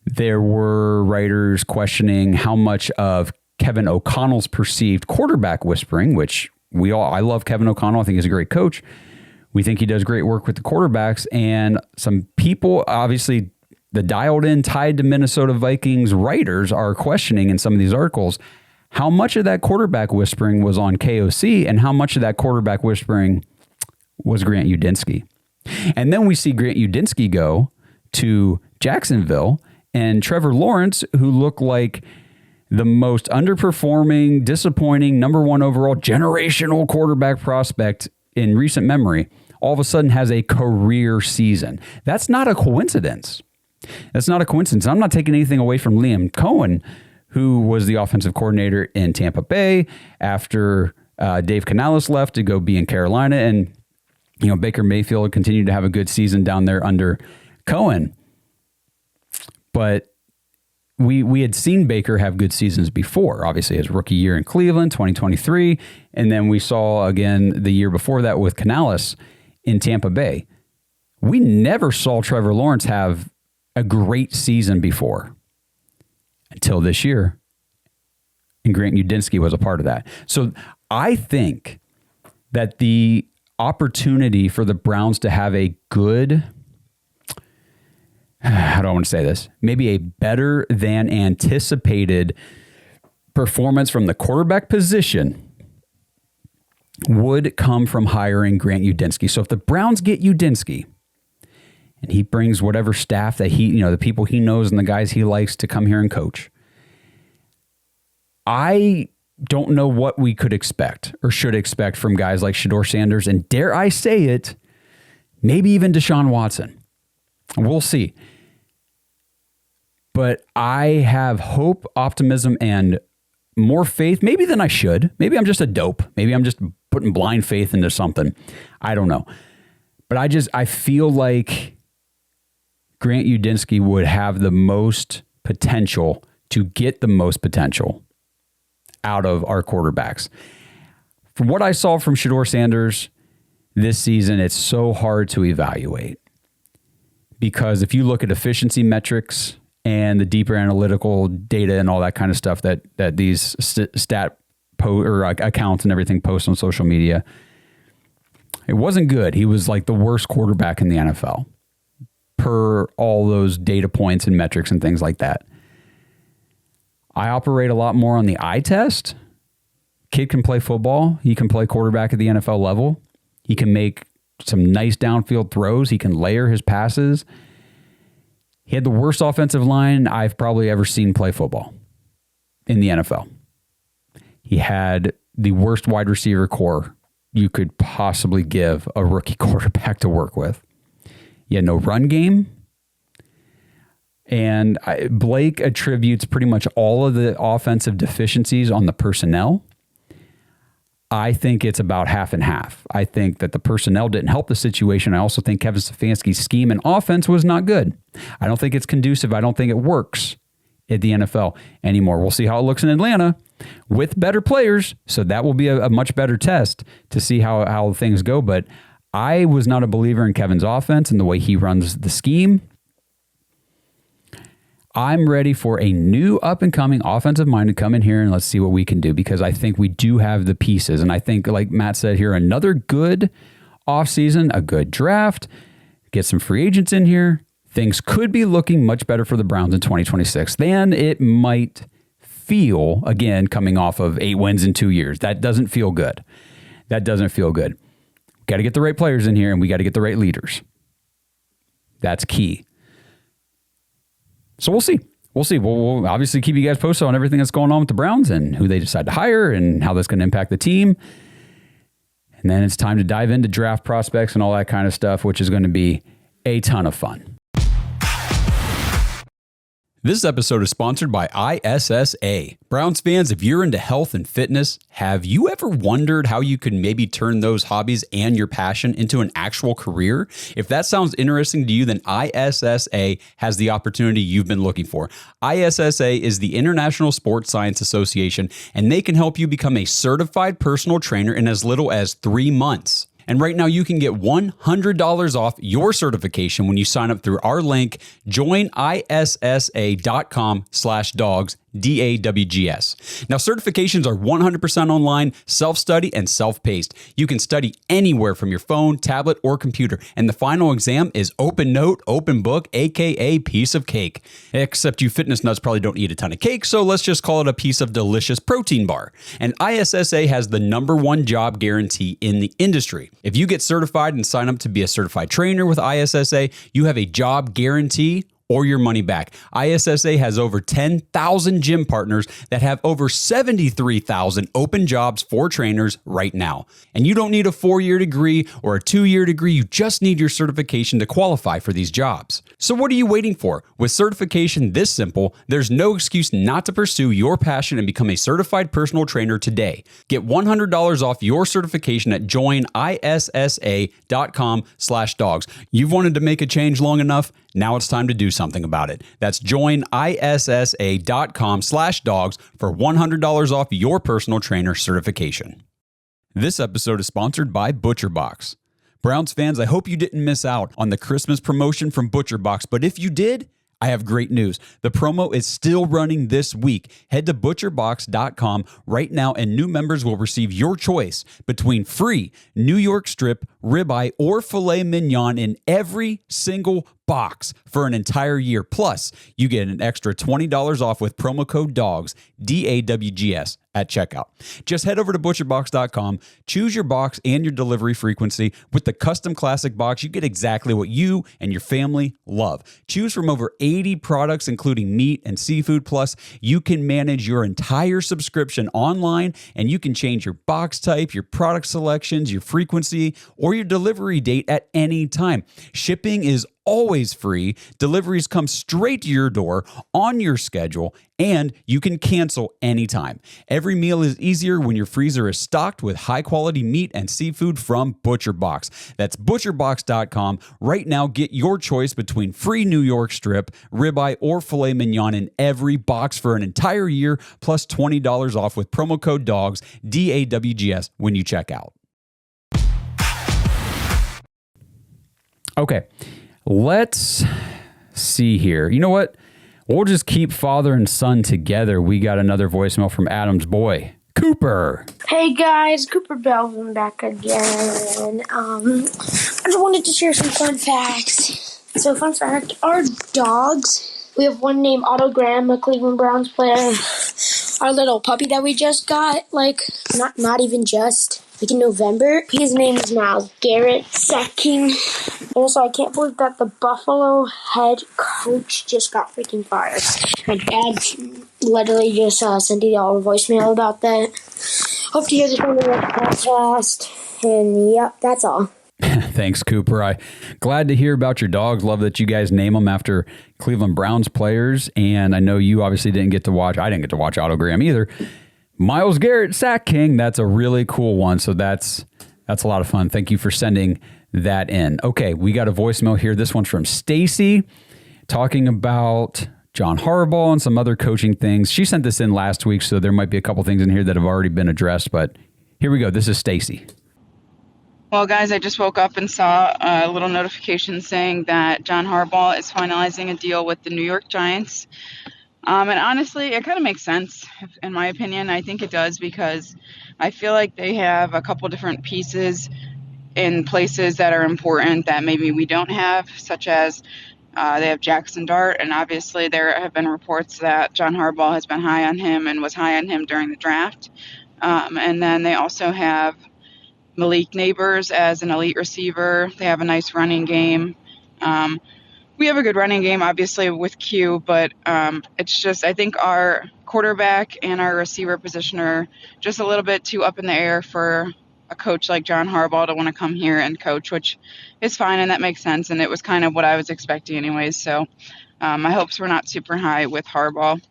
There were writers questioning how much of Kevin O'Connell's perceived quarterback whispering, which I love Kevin O'Connell. I think he's a great coach. We think he does great work with the quarterbacks. And some people, obviously, the dialed in, tied to Minnesota Vikings writers are questioning in some of these articles how much of that quarterback whispering was on KOC and how much of that quarterback whispering was Grant Udinsky. And then we see Grant Udinsky go to Jacksonville and Trevor Lawrence, who looked like the most underperforming, disappointing, number one overall generational quarterback prospect in recent memory, all of a sudden has a career season. That's not a coincidence. That's not a coincidence. I'm not taking anything away from Liam Cohen, who was the offensive coordinator in Tampa Bay after Dave Canales left to go be in Carolina. And, Baker Mayfield continued to have a good season down there under Cohen. But we had seen Baker have good seasons before, obviously his rookie year in Cleveland, 2023. And then we saw again the year before that with Canales in Tampa Bay. We never saw Trevor Lawrence have a great season before until this year. And Grant Udinsky was a part of that. So I think that the opportunity for the Browns to have a good, how do I want to say this? Maybe a better than anticipated performance from the quarterback position would come from hiring Grant Udinsky. So if the Browns get Udinsky and he brings whatever staff that the people he knows and the guys he likes to come here and coach, I don't know what we could expect or should expect from guys like Shedeur Sanders and, dare I say it, maybe even Deshaun Watson. We'll see. But I have hope, optimism, and more faith, maybe than I should. Maybe I'm just a dope. Maybe I'm just putting blind faith into something. I don't know. But I feel like Grant Udinsky would have the most potential to get the most potential out of our quarterbacks. From what I saw from Shedeur Sanders this season, it's so hard to evaluate. Because if you look at efficiency metrics and the deeper analytical data and all that kind of stuff that these accounts and everything post on social media, it wasn't good. He was like the worst quarterback in the NFL per all those data points and metrics and things like that. I operate a lot more on the eye test. Kid can play football. He can play quarterback at the NFL level. He can make some nice downfield throws. He can layer his passes. He had the worst offensive line I've probably ever seen play football in the NFL. He had the worst wide receiver core you could possibly give a rookie quarterback to work with. He had no run game. And Blake attributes pretty much all of the offensive deficiencies on the personnel. I think it's about half and half. I think that the personnel didn't help the situation. I also think Kevin Stefanski's scheme and offense was not good. I don't think it's conducive. I don't think it works at the NFL anymore. We'll see how it looks in Atlanta with better players. So that will be a much better test to see how things go. But I was not a believer in Kevin's offense and the way he runs the scheme. I'm ready for a new up-and-coming offensive mind to come in here and let's see what we can do, because I think we do have the pieces. And I think, like Matt said here, another good offseason, a good draft, get some free agents in here. Things could be looking much better for the Browns in 2026 than it might feel, again, coming off of 8 wins in 2 years. That doesn't feel good. That doesn't feel good. Got to get the right players in here, and we got to get the right leaders. That's key. So we'll see. We'll see. We'll obviously keep you guys posted on everything that's going on with the Browns and who they decide to hire and how that's going to impact the team. And then it's time to dive into draft prospects and all that kind of stuff, which is going to be a ton of fun. This episode is sponsored by ISSA. Browns fans, if you're into health and fitness, have you ever wondered how you could maybe turn those hobbies and your passion into an actual career? If that sounds interesting to you, then ISSA has the opportunity you've been looking for. ISSA is the International Sports Science Association, and they can help you become a certified personal trainer in as little as 3 months. And right now you can get $100 off your certification when you sign up through our link, joinissa.com/Dawgs, DAWGS. Now, certifications are 100% online, self-study, and self-paced. You can study anywhere from your phone, tablet, or computer. And the final exam is open note, open book, aka piece of cake. Except you fitness nuts probably don't eat a ton of cake, so let's just call it a piece of delicious protein bar. And ISSA has the #1 job guarantee in the industry. If you get certified and sign up to be a certified trainer with ISSA, you have a job guarantee or your money back. ISSA has over 10,000 gym partners that have over 73,000 open jobs for trainers right now. And you don't need a 4-year degree or a 2-year degree. You just need your certification to qualify for these jobs. So what are you waiting for? With certification this simple, there's no excuse not to pursue your passion and become a certified personal trainer today. Get $100 off your certification at joinissa.com/Dawgs. You've wanted to make a change long enough. Now it's time to do something about it. That's joinissa.com/Dawgs for $100 off your personal trainer certification. This episode is sponsored by ButcherBox. Browns fans, I hope you didn't miss out on the Christmas promotion from ButcherBox, but if you did, I have great news. The promo is still running this week. Head to butcherbox.com right now and new members will receive your choice between free New York strip, ribeye, or filet mignon in every single box for an entire year. Plus, you get an extra $20 off with promo code DAWGS, DAWGS, at checkout. Just head over to butcherbox.com, choose your box and your delivery frequency. With the custom classic box, you get exactly what you and your family love. Choose from over 80 products, including meat and seafood. Plus, you can manage your entire subscription online, and you can change your box type, your product selections, your frequency, or your delivery date at any time. Shipping is always free. Deliveries come straight to your door on your schedule, and you can cancel anytime. Every meal is easier when your freezer is stocked with high-quality meat and seafood from ButcherBox. That's butcherbox.com. Right now, get your choice between free New York strip, ribeye, or filet mignon in every box for an entire year, plus $20 off with promo code DAWGS, DAWGS, when you check out. Okay. Let's see here. You know what? We'll just keep father and son together. We got another voicemail from Adam's boy, Cooper. Hey guys, Cooper Belvin back again. I just wanted to share some fun facts. So fun fact, our dogs, we have one named Otto Graham, a Cleveland Browns player. Our little puppy that we just got, not even just, in November. His name is now Garrett Sacking. And also, I can't believe that the Buffalo head coach just got freaking fired. My dad literally just sent you all a voicemail about that. Hope to hear this on the next podcast. And yep, that's all. Thanks, Cooper. I'm glad to hear about your dogs. Love that you guys name them after Cleveland Browns players. And I know you obviously didn't get to watch. I didn't get to watch Otto Graham either. Myles Garrett, Sack King. That's a really cool one. So that's a lot of fun. Thank you for sending that in. Okay, we got a voicemail here. This one's from Stacy talking about John Harbaugh and some other coaching things. She sent this in last week, so there might be a couple things in here that have already been addressed. But here we go. This is Stacy. Well, guys, I just woke up and saw a little notification saying that John Harbaugh is finalizing a deal with the New York Giants. And honestly, it kind of makes sense, in my opinion. I think it does because I feel like they have a couple different pieces in places that are important that maybe we don't have, such as they have Jackson Dart, and obviously there have been reports that John Harbaugh has been high on him and was high on him during the draft. And then they also have Malik Neighbors as an elite receiver. They have a nice running game. We have a good running game, obviously, with Q, but it's just I think our quarterback and our receiver position are just a little bit too up in the air for a coach like John Harbaugh to want to come here and coach, which is fine, and that makes sense, and it was kind of what I was expecting anyways, so my hopes were not super high with Harbaugh.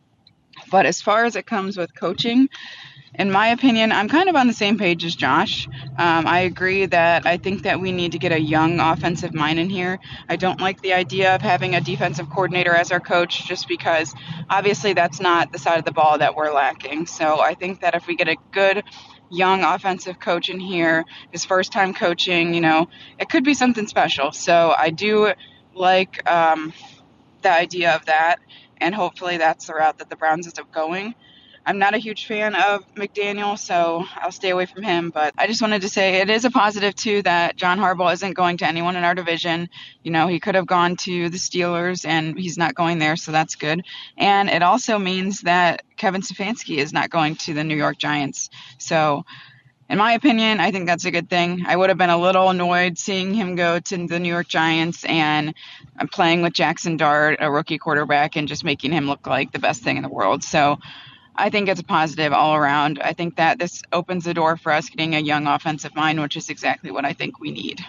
But as far as it comes with coaching, in my opinion, I'm kind of on the same page as Josh. I agree that I think that we need to get a young offensive mind in here. I don't like the idea of having a defensive coordinator as our coach just because obviously that's not the side of the ball that we're lacking. So I think that if we get a good young offensive coach in here, his first time coaching, it could be something special. So I do like the idea of that, and hopefully that's the route that the Browns end up going. I'm not a huge fan of McDaniel, so I'll stay away from him. But I just wanted to say it is a positive, too, that John Harbaugh isn't going to anyone in our division. He could have gone to the Steelers, and he's not going there, so that's good. And it also means that Kevin Stefanski is not going to the New York Giants. So in my opinion, I think that's a good thing. I would have been a little annoyed seeing him go to the New York Giants and playing with Jackson Dart, a rookie quarterback, and just making him look like the best thing in the world. So I think it's a positive all around. I think that this opens the door for us getting a young offensive line, which is exactly what I think we need.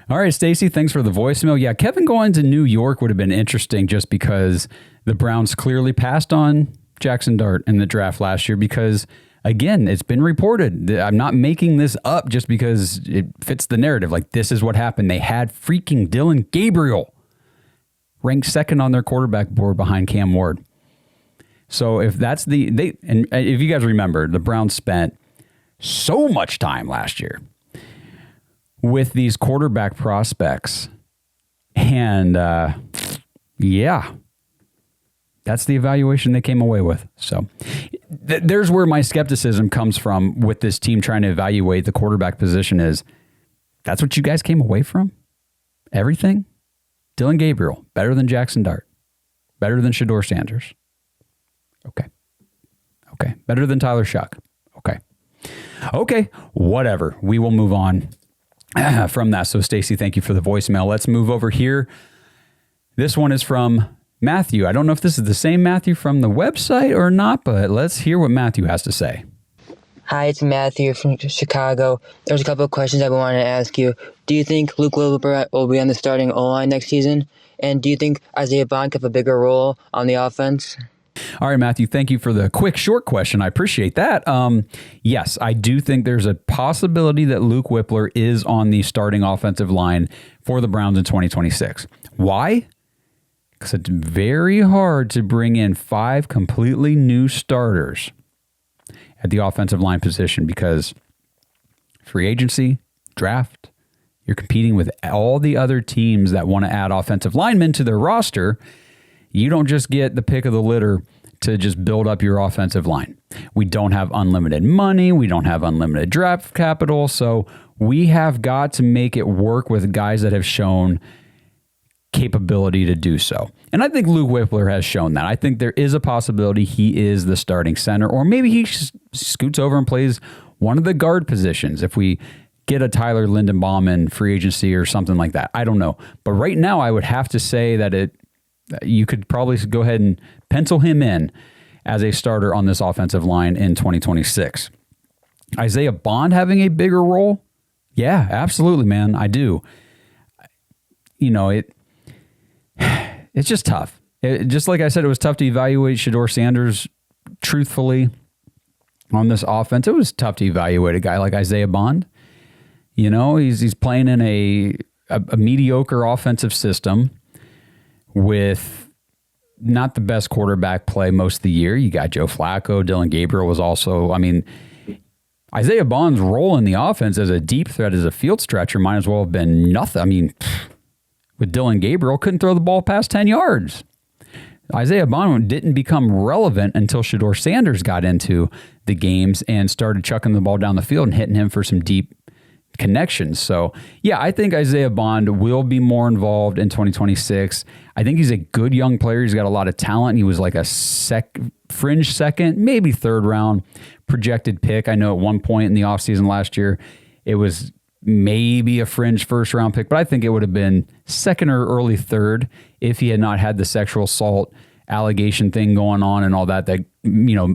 All right, Stacy, thanks for the voicemail. Yeah, Kevin going to New York would have been interesting just because the Browns clearly passed on Jackson Dart in the draft last year because, again, it's been reported. I'm not making this up just because it fits the narrative. Like, this is what happened. They had freaking Dylan Gabriel ranked second on their quarterback board behind Cam Ward. So if that's and if you guys remember, the Browns spent so much time last year with these quarterback prospects. And yeah, that's the evaluation they came away with. So there's where my skepticism comes from with this team trying to evaluate the quarterback position is that's what you guys came away from? Everything? Dylan Gabriel, better than Jackson Dart, better than Shedeur Sanders. Okay. Better than Tyler Shuck. Okay. Whatever. We will move on from that. So, Stacy, thank you for the voicemail. Let's move over here. This one is from Matthew. I don't know if this is the same Matthew from the website or not, but let's hear what Matthew has to say. Hi, it's Matthew from Chicago. There's a couple of questions I wanted to ask you. Do you think Luke Wilbur will be on the starting O-line next season? And do you think Isaiah Bond could have a bigger role on the offense? All right, Matthew, thank you for the quick, short question. I appreciate that. Yes, I do think there's a possibility that Luke Whippler is on the starting offensive line for the Browns in 2026. Why? Because it's very hard to bring in 5 completely new starters at the offensive line position because free agency, draft, you're competing with all the other teams that want to add offensive linemen to their roster. You don't just get the pick of the litter to just build up your offensive line. We don't have unlimited money. We don't have unlimited draft capital. So we have got to make it work with guys that have shown capability to do so. And I think Luke Whippler has shown that. I think there is a possibility he is the starting center, or maybe he scoots over and plays one of the guard positions if we get a Tyler Lindenbaum in free agency or something like that. I don't know. But right now I would have to say that you could probably go ahead and pencil him in as a starter on this offensive line in 2026. Isaiah Bond having a bigger role? Yeah, absolutely, man. I do. It's just tough. Just like I said, it was tough to evaluate Shedeur Sanders truthfully on this offense. It was tough to evaluate a guy like Isaiah Bond. He's playing in a mediocre offensive system with not the best quarterback play most of the year. You got Joe Flacco. Dylan Gabriel was also, Isaiah Bond's role in the offense as a deep threat, as a field stretcher, might as well have been nothing. With Dylan Gabriel, couldn't throw the ball past 10 yards. Isaiah Bond didn't become relevant until Shedeur Sanders got into the games and started chucking the ball down the field and hitting him for some deep connections. So, yeah, I think Isaiah Bond will be more involved in 2026. I think he's a good young player. He's got a lot of talent. He was like a fringe second, maybe third round projected pick. I know at one point in the offseason last year, it was maybe a fringe first round pick, but I think it would have been second or early third if he had not had the sexual assault allegation thing going on and all that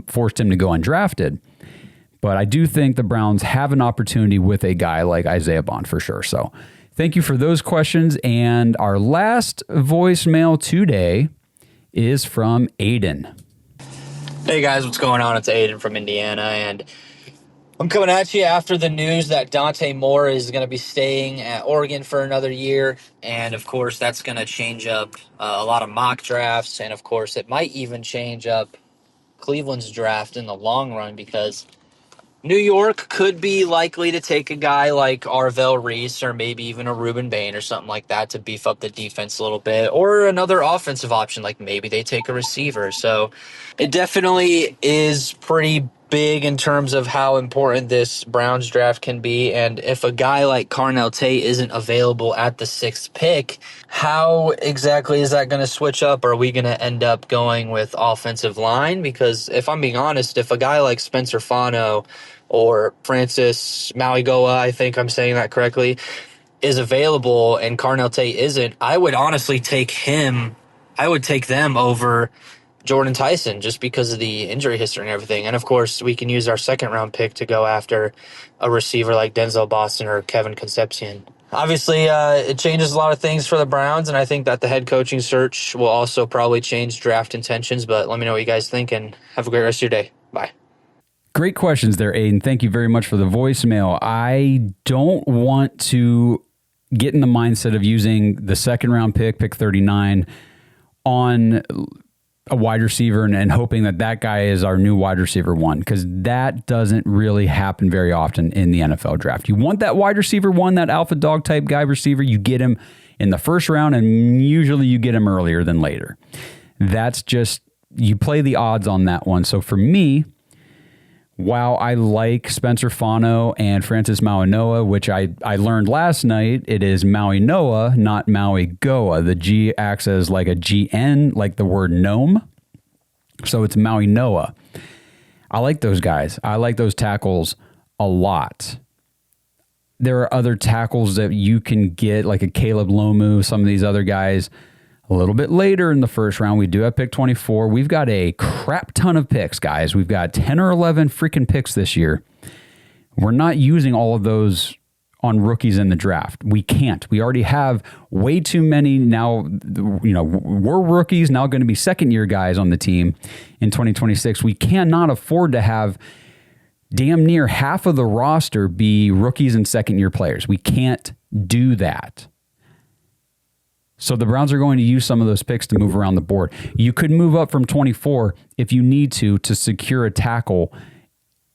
forced him to go undrafted. But I do think the Browns have an opportunity with a guy like Isaiah Bond for sure. So thank you for those questions. And our last voicemail today is from Aiden. Hey guys, what's going on? It's Aiden from Indiana, and I'm coming at you after the news that Dante Moore is going to be staying at Oregon for another year. And of course, that's going to change up a lot of mock drafts. And of course, it might even change up Cleveland's draft in the long run because New York could be likely to take a guy like Arvell Reese or maybe even a Ruben Bain or something like that to beef up the defense a little bit, or another offensive option, like maybe they take a receiver. So it definitely is pretty big in terms of how important this Browns draft can be. And if a guy like Carnell Tate isn't available at the 6th pick, how exactly is that going to switch up? Are we going to end up going with offensive line? Because if I'm being honest, if a guy like Spencer Fano or Francis Mauigoa, I think I'm saying that correctly, is available and Carnell Tate isn't, I would honestly take him. I would take them over Jordan Tyson just because of the injury history and everything. And, of course, we can use our 2nd-round pick to go after a receiver like Denzel Boston or Kevin Concepcion. Obviously, it changes a lot of things for the Browns, and I think that the head coaching search will also probably change draft intentions. But let me know what you guys think, and have a great rest of your day. Bye. Great questions there, Aiden. Thank you very much for the voicemail. I don't want to get in the mindset of using the 2nd-round pick 39, on a wide receiver and hoping that guy is our new wide receiver 1, because that doesn't really happen very often in the NFL draft. You want that wide receiver 1, that alpha dog type guy receiver, you get him in the 1st round, and usually you get him earlier than later. That's just, you play the odds on that one. So for me, while I like Spencer Fano and Francis Mauigoa, which I learned last night, it is Mauigoa, not Mauigoa. The G acts as like a GN, like the word gnome. So it's Mauigoa. I like those guys. I like those tackles a lot. There are other tackles that you can get, like a Caleb Lomu, some of these other guys. A little bit later in the 1st round, we do have pick 24. We've got a crap ton of picks, guys. We've got 10 or 11 freaking picks this year. We're not using all of those on rookies in the draft. We can't. We already have way too many now. You know, we're rookies, now going to be 2nd-year guys on the team in 2026. We cannot afford to have damn near half of the roster be rookies and 2nd-year players. We can't do that. So the Browns are going to use some of those picks to move around the board. You could move up from 24 if you need to secure a tackle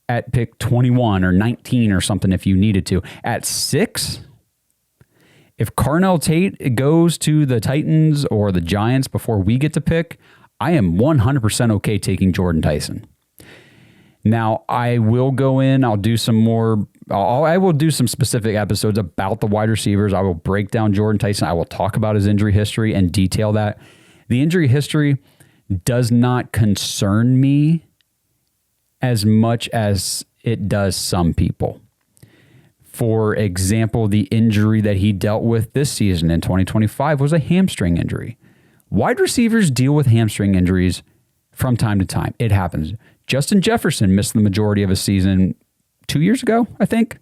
at pick 21 or 19 or something if you needed to. At 6, if Carnell Tate goes to the Titans or the Giants before we get to pick, I am 100% okay taking Jordan Tyson. Now, I will go in, I'll do some more, I will do some specific episodes about the wide receivers. I will break down Jordan Tyson. I will talk about his injury history and detail that. The injury history does not concern me as much as it does some people. For example, the injury that he dealt with this season in 2025 was a hamstring injury. Wide receivers deal with hamstring injuries from time to time. It happens. Justin Jefferson missed the majority of his season 2 years ago, I think,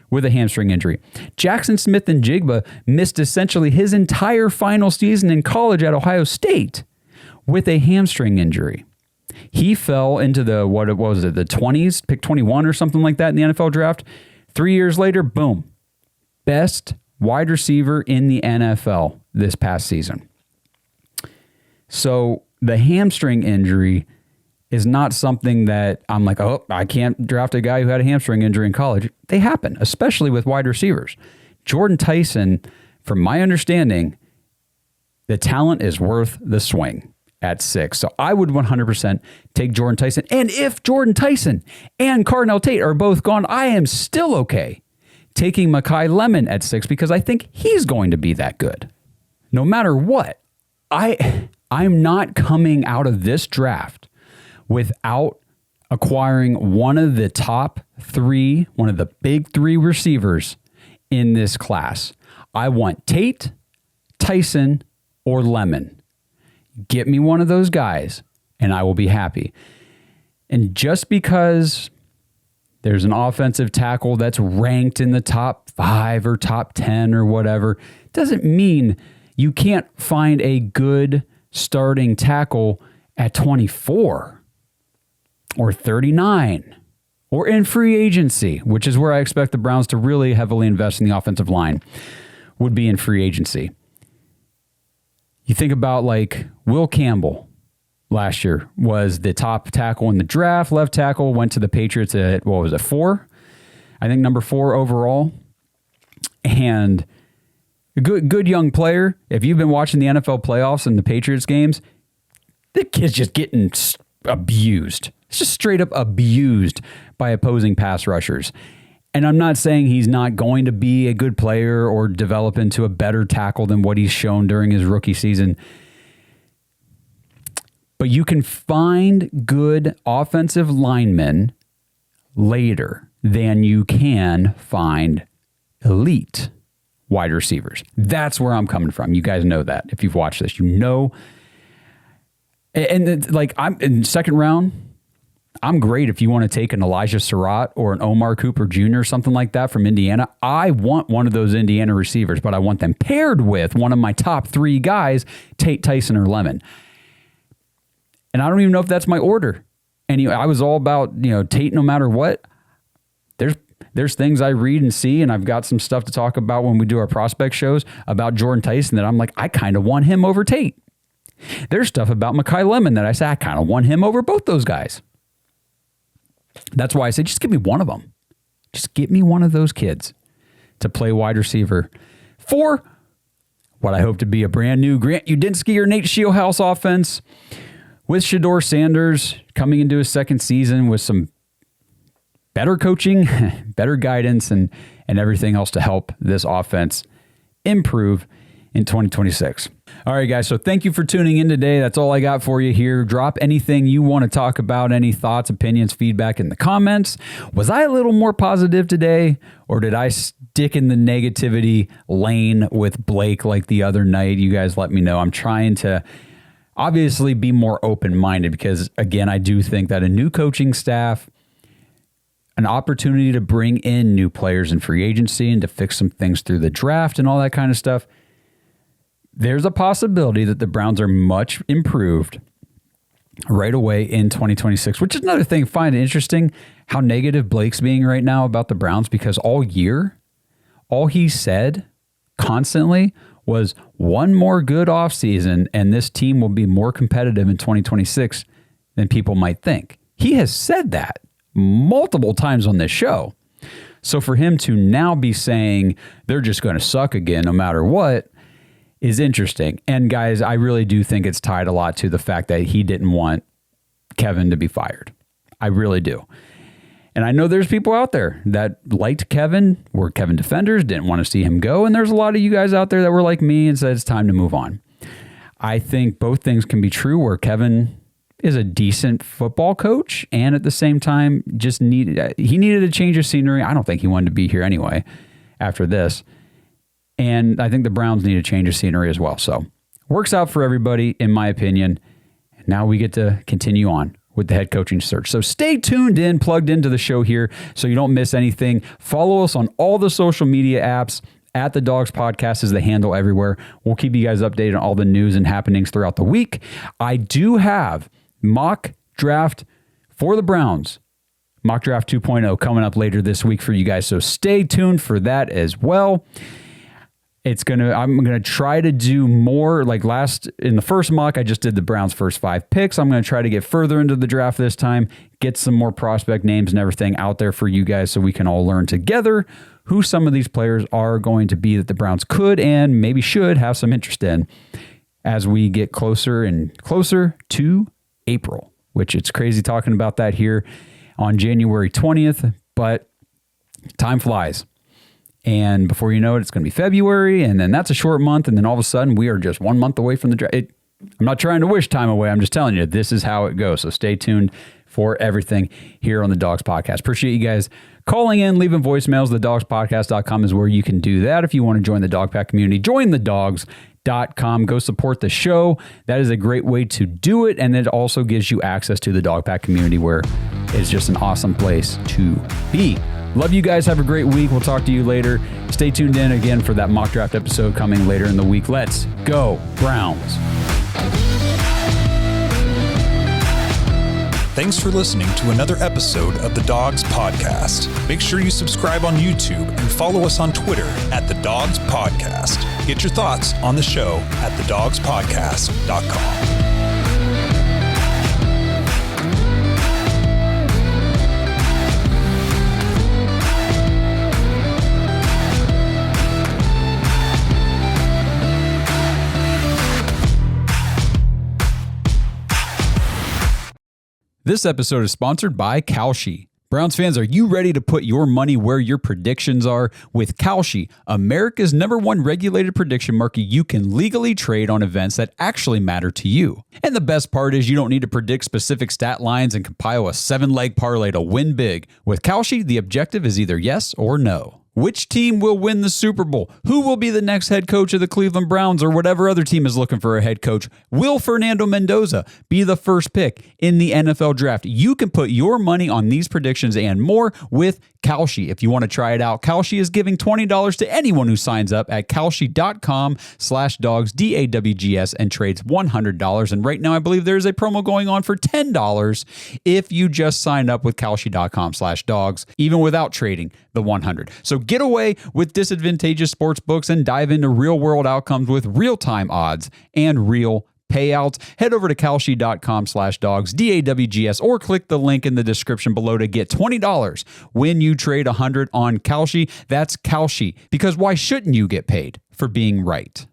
with a hamstring injury. Jackson Smith and Jigba missed essentially his entire final season in college at Ohio State with a hamstring injury. He fell into the 20s, pick 21 or something like that in the NFL draft. 3 years later, boom, best wide receiver in the NFL this past season. So the hamstring injury is not something that I'm like, oh, I can't draft a guy who had a hamstring injury in college. They happen, especially with wide receivers. Jordan Tyson, from my understanding, the talent is worth the swing at 6. So I would 100% take Jordan Tyson. And if Jordan Tyson and Carnell Tate are both gone, I am still okay taking Mekhi Lemon at 6 because I think he's going to be that good. No matter what, I'm not coming out of this draft without acquiring one of the top 3, one of the big 3 receivers in this class. I want Tate, Tyson, or Lemon. Get me one of those guys, and I will be happy. And just because there's an offensive tackle that's ranked in the top 5 or top 10 or whatever, doesn't mean you can't find a good starting tackle at 24 or 39 or in free agency, which is where I expect the Browns to really heavily invest in the offensive line, would be in free agency. You think about like Will Campbell, last year, was the top tackle in the draft. Left tackle, went to the Patriots at, 4? I think number 4 overall. And a good young player. If you've been watching the NFL playoffs and the Patriots games, the kid's just getting abused. It's just straight up abused by opposing pass rushers. And I'm not saying he's not going to be a good player or develop into a better tackle than what he's shown during his rookie season. But you can find good offensive linemen later than you can find elite wide receivers. That's where I'm coming from. You guys know that. If you've watched this, you know. And like, I'm in second round, I'm great if you want to take an Elijah Surratt or an Omar Cooper Jr. or something like that from Indiana. I want one of those Indiana receivers, but I want them paired with one of my top 3 guys, Tate, Tyson, or Lemon. And I don't even know if that's my order. And I was all about, Tate no matter what. There's things I read and see, and I've got some stuff to talk about when we do our prospect shows about Jordan Tyson that I'm like, I kind of want him over Tate. There's stuff about Mekhi Lemon that I say I kind of want him over both those guys. That's why I say just give me one of them. Just get me one of those kids to play wide receiver for what I hope to be a brand new Grant Udinsky or Nate Shieldhouse offense with Shedeur Sanders coming into his second season with some better coaching, better guidance, and everything else to help this offense improve in 2026. All right, guys, so thank you for tuning in today. That's all I got for you here. Drop anything you want to talk about, any thoughts, opinions, feedback in the comments. Was I a little more positive today, or did I stick in the negativity lane with Blake like the other night? You guys let me know. I'm trying to obviously be more open-minded because, again, I do think that a new coaching staff, an opportunity to bring in new players in free agency and to fix some things through the draft and all that kind of stuff, there's a possibility that the Browns are much improved right away in 2026, which is another thing I find interesting how negative Blake's being right now about the Browns, because all year, all he said constantly was one more good offseason and this team will be more competitive in 2026 than people might think. He has said that multiple times on this show. So for him to now be saying they're just going to suck again no matter what is interesting. And guys, I really do think it's tied a lot to the fact that he didn't want Kevin to be fired. I really do. And I know there's people out there that liked Kevin, were Kevin defenders, didn't want to see him go. And there's a lot of you guys out there that were like me and said it's time to move on. I think both things can be true, where Kevin is a decent football coach and at the same time just needed a change of scenery. I don't think he wanted to be here anyway after this. And I think the Browns need a change of scenery as well. So works out for everybody, in my opinion. And now we get to continue on with the head coaching search. So stay tuned in, plugged into the show here so you don't miss anything. Follow us on all the social media apps. At the Dawgs Podcast is the handle everywhere. We'll keep you guys updated on all the news and happenings throughout the week. I do have mock draft for the Browns, mock draft 2.0 coming up later this week for you guys. So stay tuned for that as well. I'm going to try to do more like in the first mock, I just did the Browns' first 5 picks. I'm going to try to get further into the draft this time, get some more prospect names and everything out there for you guys so we can all learn together who some of these players are going to be that the Browns could and maybe should have some interest in as we get closer and closer to April, which it's crazy talking about that here on January 20th, but time flies. And before you know it, it's going to be February, and then that's a short month, and then all of a sudden we are just 1 month away from the draft. I'm not trying to wish time away. I'm just telling you, this is how it goes. So stay tuned for everything here on the Dawgs Podcast. Appreciate you guys calling in, leaving voicemails. TheDawgsPodcast.com is where you can do that. If you want to join the Dog Pack community, join TheDawgs.com. Go support the show. That is a great way to do it, and it also gives you access to the Dog Pack community, where it's just an awesome place to be. Love you guys. Have a great week. We'll talk to you later. Stay tuned in again for that mock draft episode coming later in the week. Let's go, Browns. Thanks for listening to another episode of the Dawgs Podcast. Make sure you subscribe on YouTube and follow us on Twitter at the Dawgs Podcast. Get your thoughts on the show at thedawgspodcast.com. This episode is sponsored by Kalshi. Browns fans, are you ready to put your money where your predictions are? With Kalshi, America's #1 regulated prediction market, you can legally trade on events that actually matter to you. And the best part is you don't need to predict specific stat lines and compile a 7-leg parlay to win big. With Kalshi, the objective is either yes or no. Which team will win the Super Bowl? Who will be the next head coach of the Cleveland Browns or whatever other team is looking for a head coach? Will Fernando Mendoza be the first pick in the NFL draft? You can put your money on these predictions and more with Kalshi. If you want to try it out, Kalshi is giving $20 to anyone who signs up at kalshi.com/dogs, DAWGS, and trades $100. And right now, I believe there's a promo going on for $10 if you just sign up with kalshi.com/dogs, even without trading the $100. So get away with disadvantageous sports books and dive into real world outcomes with real-time odds and real payouts. Head over to kalshi.com/dogs, DAWGS, or click the link in the description below to get $20 when you trade $100 on Kalshi. That's Kalshi, because why shouldn't you get paid for being right?